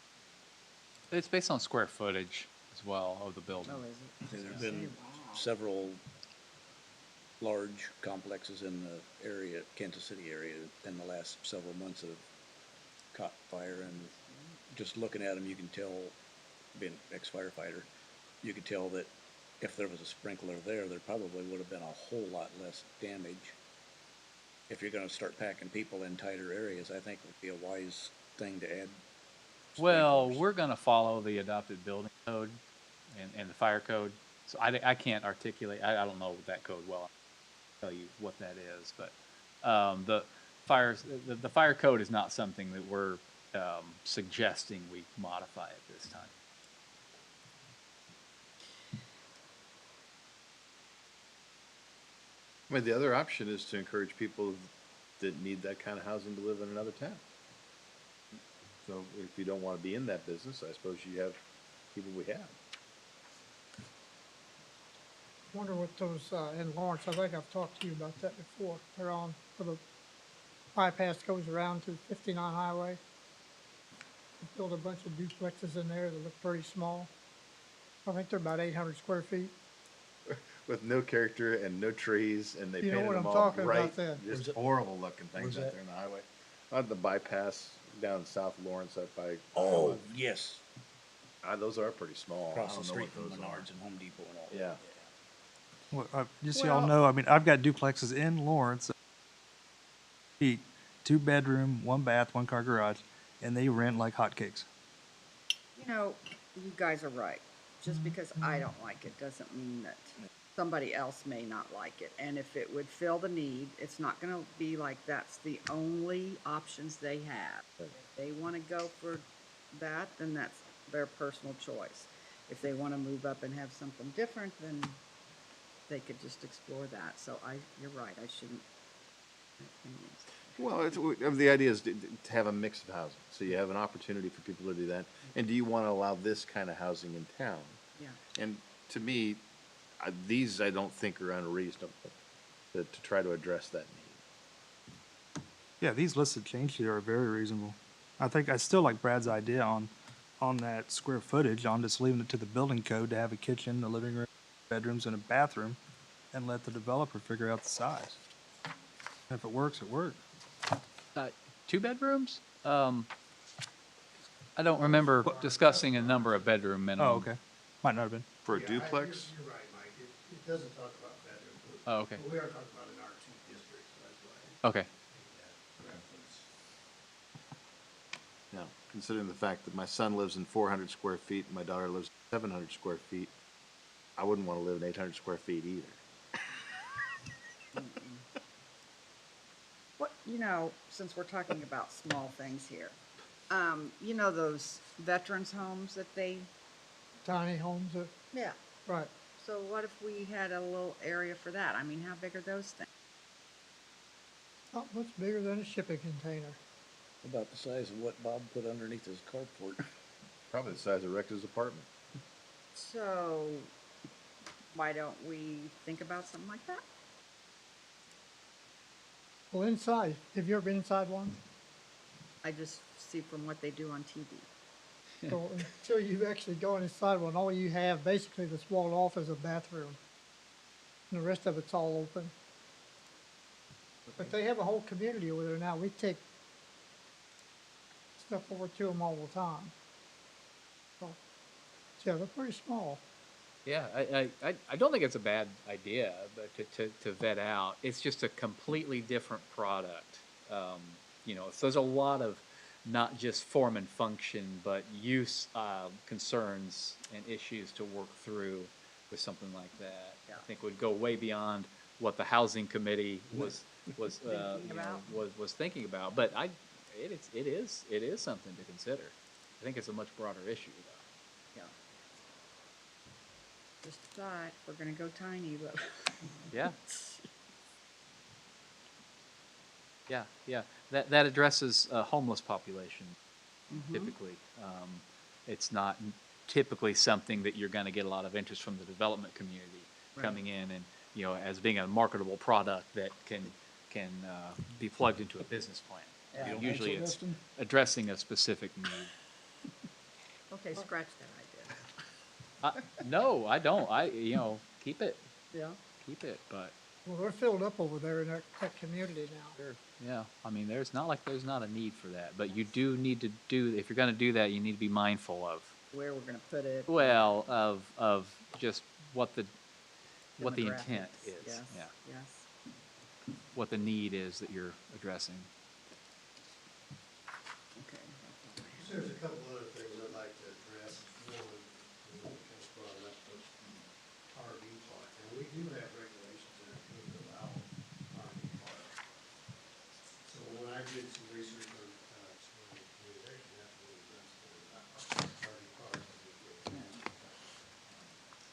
It's based on square footage as well of the building. Oh, is it? There's been several large complexes in the area, Kansas City area, in the last several months that have caught fire, and just looking at them, you can tell, being an ex-firefighter, you could tell that if there was a sprinkler there probably would have been a whole lot less damage. If you're gonna start packing people in tighter areas, I think it would be a wise thing to add. Well, sprinklers. we're gonna follow the adopted building code and the fire code. So I can't articulate, I don't know that code well, I'll tell you what that is, but, the fire code is not something that we're, suggesting we modify at this time. I mean, the other option is to encourage people that need that kind of housing to live in another town. So if you don't want to be in that business, I suppose you have people we have. Wonder what those, in Lawrence, I think I've talked to you about that before. They're on, where the bypass goes around to 59 Highway. Build a bunch of duplexes in there that look pretty small. I think they're about 800 square feet. With no character and no trees, and they You know painted what them I'm all talking about bright, then. just horrible looking things out there on the highway. On the bypass down South Lawrence up by. Oh, yes, Those are pretty small. I across don't the know street what from those are. Menards and Home Depot and all. Yeah. Well, just so y'all know, I mean, I've got duplexes in Lawrence, 2-bedroom, 1-bath, 1-car garage, and they rent like hotcakes. You know, you guys are right. Just because I don't like it doesn't mean that somebody else may not like it. And if it would fill the need, it's not gonna be like that's the only options they have. If they wanna go for that, then that's their personal choice. If they wanna move up and have something different, then they could just explore that. So you're right, I shouldn't. Well, the idea is to have a mix of housing, so you have an opportunity for people to do that. And do you want to allow this kind of housing in town? Yeah. And to me, these I don't think are unreasonable to try to address that need. Yeah, these listed changes here are very reasonable. I still like Brad's idea on that square footage, on just leaving it to the building code to have a kitchen, a living room, bedrooms, and a bathroom. and let the developer figure out the size. If it works, it works. 2 bedrooms? I don't remember discussing a number of bedroom minimum. Oh, okay. Might not have been. For a Yeah, duplex? You're right, Mike. It doesn't talk about bedrooms. Oh, okay. But we are talking about an R2 district, so that's why. Okay. I made that reference. Now, considering the fact that my son lives in 400 square feet and my daughter lives in 700 square feet, I wouldn't want to live in 800 square feet either. What, since we're talking about small things here, those veterans homes that they, Tiny homes, yeah. right. So what if we had a little area for that? I mean, how big are those things? Not much bigger than a shipping container. About the size of what Bob put underneath his carport. Probably the size of Rex's apartment. So why don't we think about something like that? Well, inside, have you ever been inside one? I just see from what they do on TV. So until you actually go inside one, all you have basically that's walled off is a bathroom. And the rest of it's all open. But they have a whole community over there now. We take stuff over to them all the time. So, yeah, they're pretty small. Yeah, I don't think it's a bad idea, but to vet out, it's just a completely different product. So there's a lot of not just form and function, but use concerns and issues to work through with something like that. Yeah. I think would go way beyond what the housing committee was thinking about. But it is something to consider. I think it's a much broader issue, though. Yeah. Just a thought, we're gonna go tiny, but. Yeah. Yeah. That addresses a homeless population typically. It's not typically something that you're going to get a lot of interest from the development community coming in and as being a marketable product that can be plugged into a business plan. Yeah. Usually it's addressing a specific need. Okay, scratch that idea. No, I don't. Keep it. Yeah. Keep it, but. Well, they're filled up over there in that community now. Sure. Yeah, I mean, there's not a need for that, but you do need to if you're going to do that, you need to be mindful of, Where we're gonna put it. well, of just what the intent Demographics. is. Yes, Yeah, yes. what the need is that you're addressing. Okay. There's a couple other things I'd like to address. One, kind of brought it up, was RV park. And we do have regulations that are going to allow RV park. So when I did some research on, surrounding communication, that's what we done, RV park.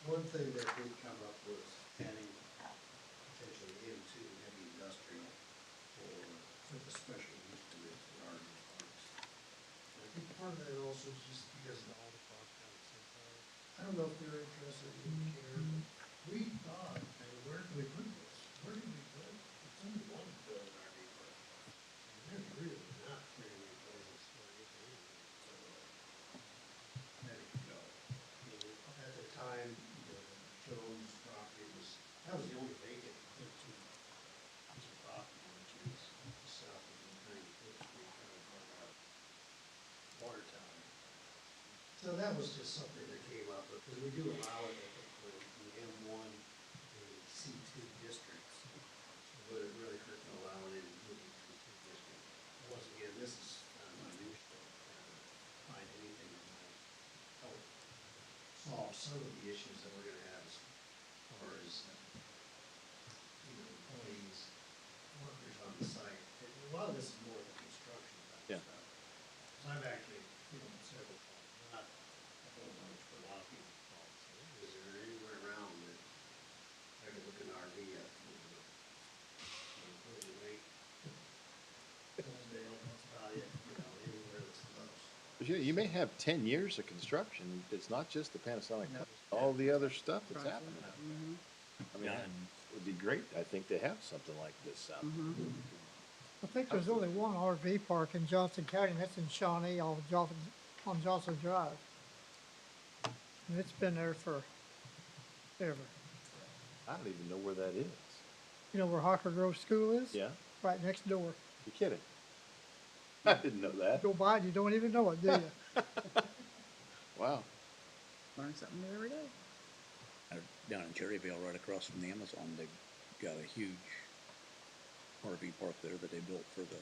One thing that did come up was adding potentially into heavy industrial or with a special use permit for RV parks. I think part of that also is just because of all the parks down at St. Paul. I don't know if they're interested in care, but we thought, and where do we put this? Where do we put it? It's only one to build an RV park. And there's really not very many places where you can even let it go. At the time, the Jones property that was the only vacant 13 piece of property, which is south of the 95th Street, kind of part of water tower. So that was just something that came up, because we do allow it, I think, for the M1 and C2 districts. But it really hurt to allow it in the C2 district. Once again, this is minute, find anything that might help solve some of the issues that we're gonna have as far as, employees, workers on the site. And a lot of this is more of the construction type Yeah. stuff. So I've actually, several calls, not a whole bunch, but a lot of people call and say, is there anywhere around that I could look an RV at? Including Lake, Hillsdale, that's about it, anywhere that's close. But you may have 10 years of construction. It's not just the Panasonic, all the other stuff that's happening out there. I mean, it would be great, I think, to have something like this out there. I think there's only one RV park in Johnson County, and that's in Shawnee on Johnson Drive. And it's been there for ever. I don't even know where that is. You know where Harker Grove School is? Yeah? Right next door. You kidding? I didn't know that. Go by it, you don't even know it, do you? Wow. Learn something new every day. Down in Cherryvale, right across from the Amazon, they've got a huge RV park there that they built for the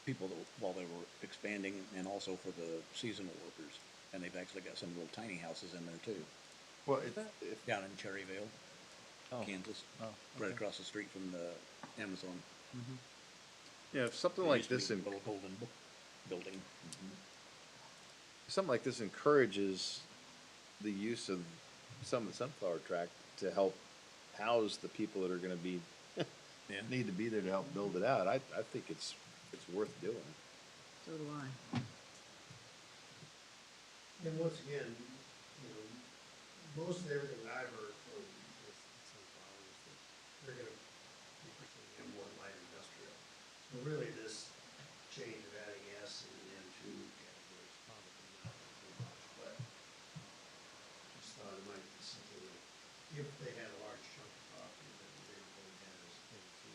people that, while they were expanding, and also for the seasonal workers. And they've actually got some little tiny houses in there too, Well, down in Cherryvale, Kansas, right across the street from the Amazon. yeah, if something There like used to be this, a little golden book building. something like this encourages the use of some of the sunflower tract to help house the people that are gonna be, need to be there to help build it out. I think it's worth doing. So do I. And once again, you know, most of everything that I've heard from with sunflower is that they're gonna be pushing in more light industrial. So really this change of adding S and N to category is probably not too much, but just thought it might be something that if they had a large chunk of property that they were going to have as thing to,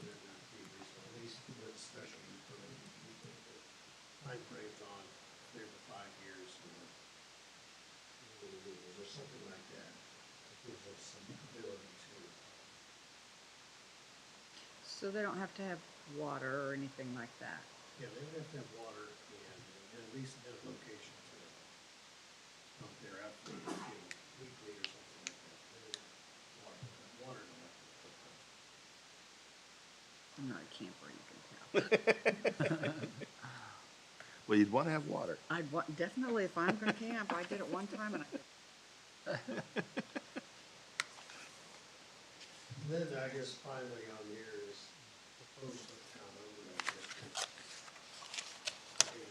would it not be reasonable, at least with special use permit, you think that time frames on 3 to 5 years or something like that, that gives us some ability to. So they don't have to have water or anything like that. Yeah, they would have to have water and at least have a location to pump their after, weekly or something like that. They would have water don't have to be hooked up. I'm not a camper, you can tell. Well, you'd wanna have water. I'd definitely, if I'm gonna camp, I did it one time and Then I guess finally on here is proposed of town overlay district. They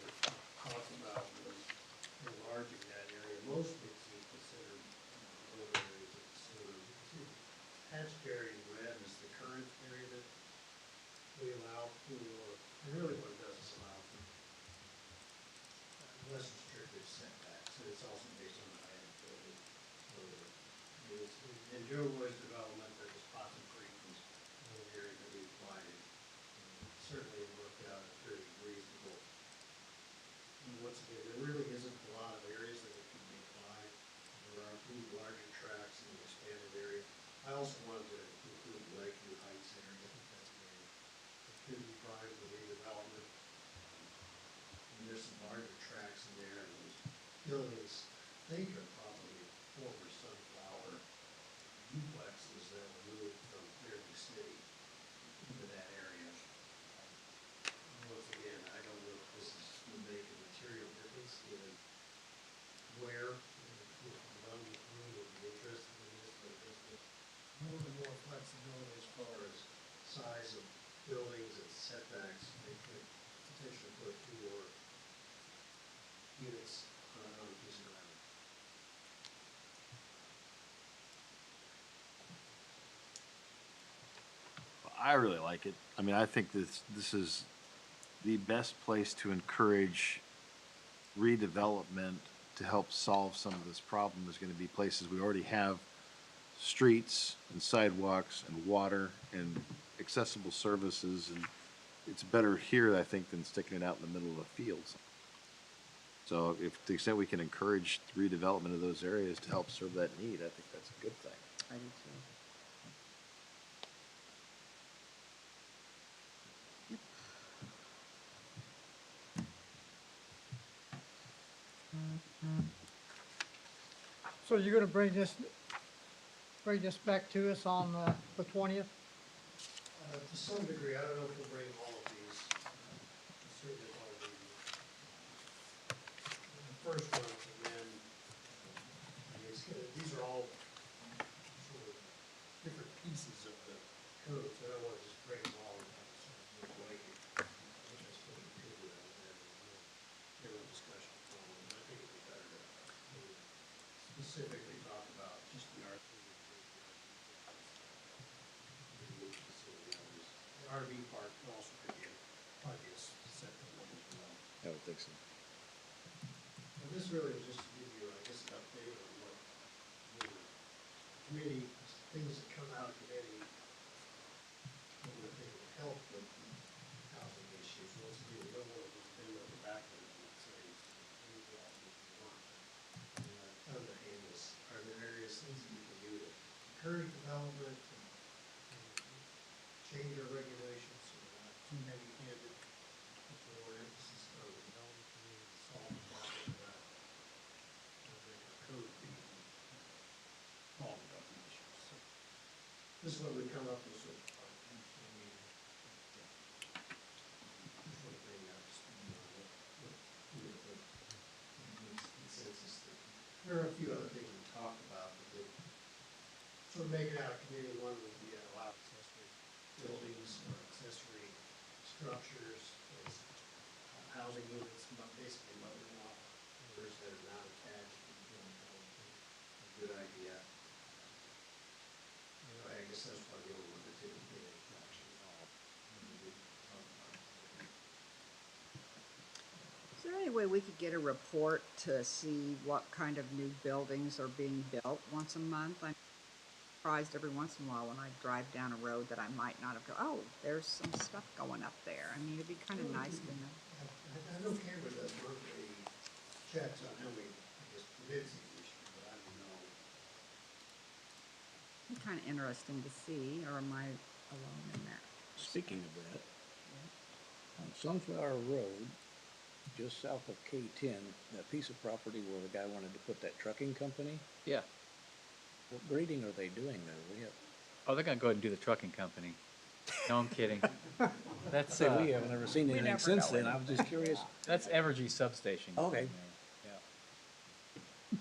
talked about was enlarging that area, most of it's considered rural areas of the city. You can see hatched area in red is the current area that we allow for, and really what it does is allow for less restrictive setbacks, and it's also based on the height of the building. So it's, in Joe Roy's development, there was Possum Creek was one area that we applied it. Certainly worked out very reasonable. And once again, there really isn't a lot of areas that it could be applied. There are a few larger tracts in the expanded area. I also wanted to include Lakeview Heights area, I think that's an area that could be prime for redevelopment. And there's some larger tracts in there, and those buildings, I think are probably former sunflower duplexes that were moved from Fairview City into that area. Once again, I don't know if this is will make a material difference in where, if one room would be interested in this, but it gives us more flexibility as far as size of buildings and setbacks. They could potentially put 2 more units on a piece of ground. I really like it. I mean, I think this is the best place to encourage redevelopment to help solve some of this problem. Is gonna be places we already have streets and sidewalks and water and accessible services, and it's better here, I think, than sticking it out in the middle of the fields. So if to the extent we can encourage redevelopment of those areas to help serve that need, I think that's a good thing. I do too. So you're gonna bring this back to us on the 20th? To some degree, I don't know if we'll bring all of these. Certainly all of the first ones, and then, I mean, these are all sort of different pieces of the code, so I don't want to just bring them all and have sort of one blanket, which I suppose we could do that, and then give a discussion from them. I think it'd be better to maybe specifically talk about just the R3 and the RV park also could be probably a separate one as well. I would think so. And this really was just to give you, I guess, an update on what we were development and change our regulations, so we're not too heavy-handed, put more emphasis on the development community to solve the problem, not make our code be all development issues. So this is what we come up with so far. Just want to bring out speed on what consensus. There are a few other things we talked about, but they sort of make it out of committee. One would be allow accessory buildings or accessory structures as housing units, but basically mother-in-law, others that are not attached to the building. A good idea. I guess that's probably the only one that didn't get any traction at all. We did talk about it. Is there any way we could get a report to see what kind of new buildings are being built once a month? I'm surprised every once in a while when I drive down a road that I might not have go, oh, there's some stuff going up there. I mean, it'd be kind of nice to know. I know Canberra does monthly checks on how many, I guess, permits he issued, but I don't know. It's kind of interesting to see, or am I alone in that? Speaking of that, on Sunflower Road, just south of K-10, that piece of property where the guy wanted to put that trucking company, Yeah. what grading are they doing there? We have, Oh, they're gonna go ahead and do the trucking company. No, I'm kidding. That's, say we haven't ever seen anything since then. I was just curious. that's Evergy Substation. Okay. Yeah.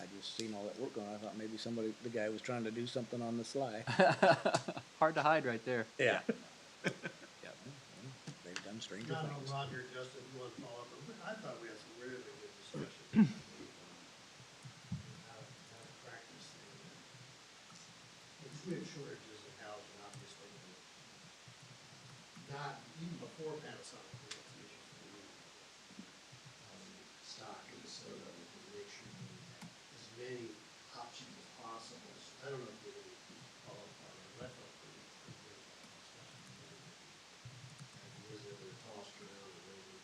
I just seen all that work going on. I thought maybe the guy was trying to do something on the sly. Hard to hide right there. Yeah. Yeah, they've done stranger I don't things. know, Roger, Justin, if you want to follow up, but I thought we had some really good discussions. How to practice things. Because we have shortages of housing, obviously, but not, even before Panasonic, we had some issues with housing stock in the soda, to make sure we have as many options as possible. So I don't know if we really follow up on it, but I felt pretty good about the discussion. Ideas that were tossed around and maybe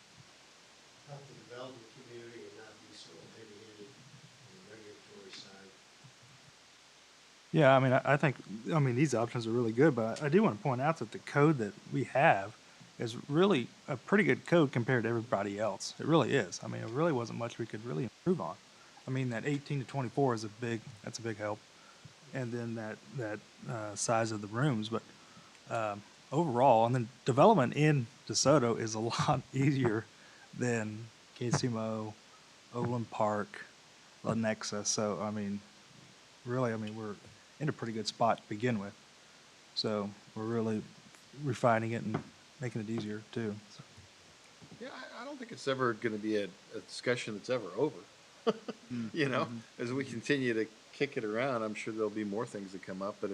help the development community and not be so heavy-handed on the regulatory side. Yeah, I mean, I mean, these options are really good, but I do want to point out that the code that we have is really a pretty good code compared to everybody else. It really is. I mean, it really wasn't much we could really improve on. I mean, that 18 to 24 is that's a big help. And then that size of the rooms, but overall, and then development in DeSoto is a lot easier than Casimo, Overland Park, Lenexa. So, I mean, really, I mean, we're in a pretty good spot to begin with. So we're really refining it and making it easier too. So. Yeah, I don't think it's ever going to be a discussion that's ever over. You know, as we continue to kick it around, I'm sure there'll be more things that come up. But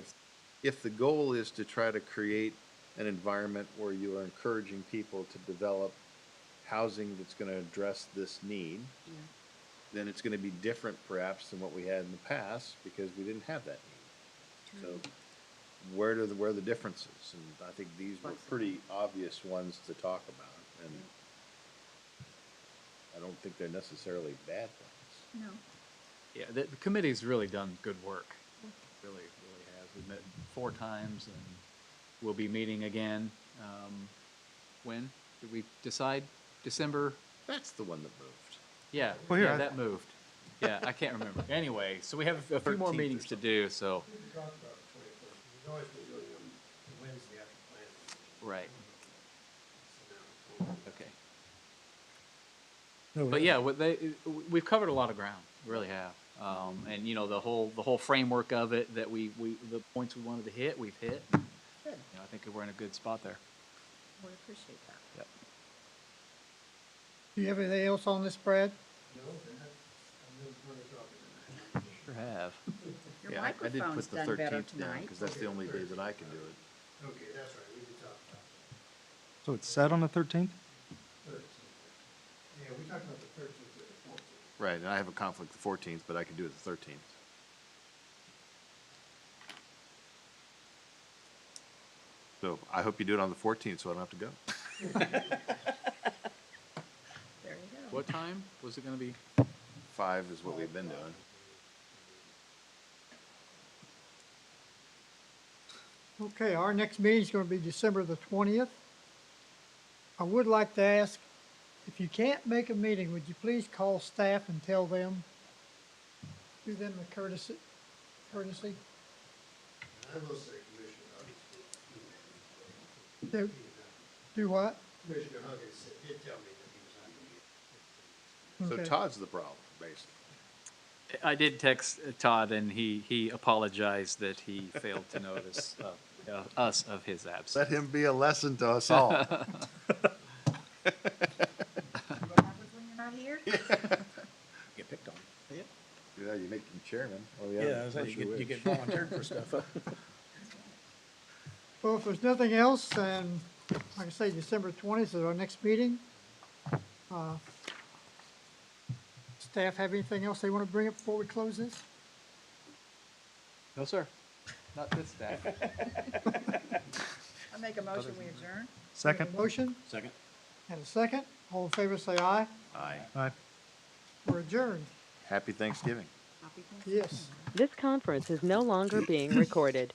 if the goal is to try to create an environment where you are encouraging people to develop housing that's going to address this need, then it's going to be different perhaps than what we had in the past because we didn't have that need. So where are the differences? And I think these were pretty obvious ones to talk about. And I don't think they're necessarily bad things. No. Yeah, the committee's really done good work. Really, really has. We've met 4 times and we'll be meeting again. When? Did we decide? December? That's the one that moved. Yeah, Well, here, yeah, that moved. Yeah, I can't remember. Anyway, so we have a few more 13th or meetings to do, so. We talked about the 21st. We've always been doing them the Wednesday after planning. Right. So now, Okay. No, But yeah, we've covered a lot of ground, we really have. And you know, the whole framework of it that the points we wanted to hit, we've hit. Good. You know, I think we're in a good spot there. We appreciate that. Yep. Do you have anything else on this, Brad? no, I'm really trying to talk about that. Sure have. Your Yeah, I did microphone's put the done better 13th down tonight. because that's the only day that I can do it. Okay, that's right, we did talk about that. So it's set on the 13th? 13th. Yeah, we talked about the 13th to the 14th. Right, and I have a conflict the 14th, but I can do it the 13th. So I hope you do it on the 14th so I don't have to go. There you go. What time was it gonna be? 5 is what we've been doing. Okay, our next meeting is going to be December the 20th. I would like to ask, if you can't make a meeting, would you please call staff and tell them, do them a courtesy? I will say Commissioner Huggins Do, do what? Commissioner Huggins did tell me that he was not going to be. So Todd's the problem, basically. I did text Todd, and he apologized that he failed to notice us of his absence. Let him be a lesson to us all. What happens when you're not here? Get picked on. Yeah, you make him chairman. Oh, Yeah, I was like, you get volunteered for stuff. Well, if there's nothing else, then, like I say, December 20th is our next meeting. Staff have anything else they want to bring up before we close this? No, sir. Not this staff. I make a motion, we adjourn? Second? A motion Second. and a second. All in favor, say aye. Aye. Aye. We're adjourned. Happy Thanksgiving. Happy Thanksgiving. Yes. This conference is no longer being recorded.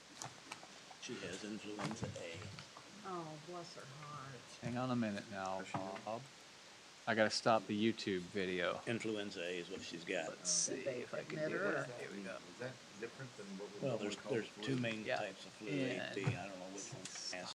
She has influenza A. Oh, bless her heart. Hang on a minute now, Bob. I gotta stop the YouTube video. Influenza A is what she's got. Let's see if I can Admit do her. it. Here we go. Is that different than what Well, there's two main Yeah. types of flu, And- A, B, I don't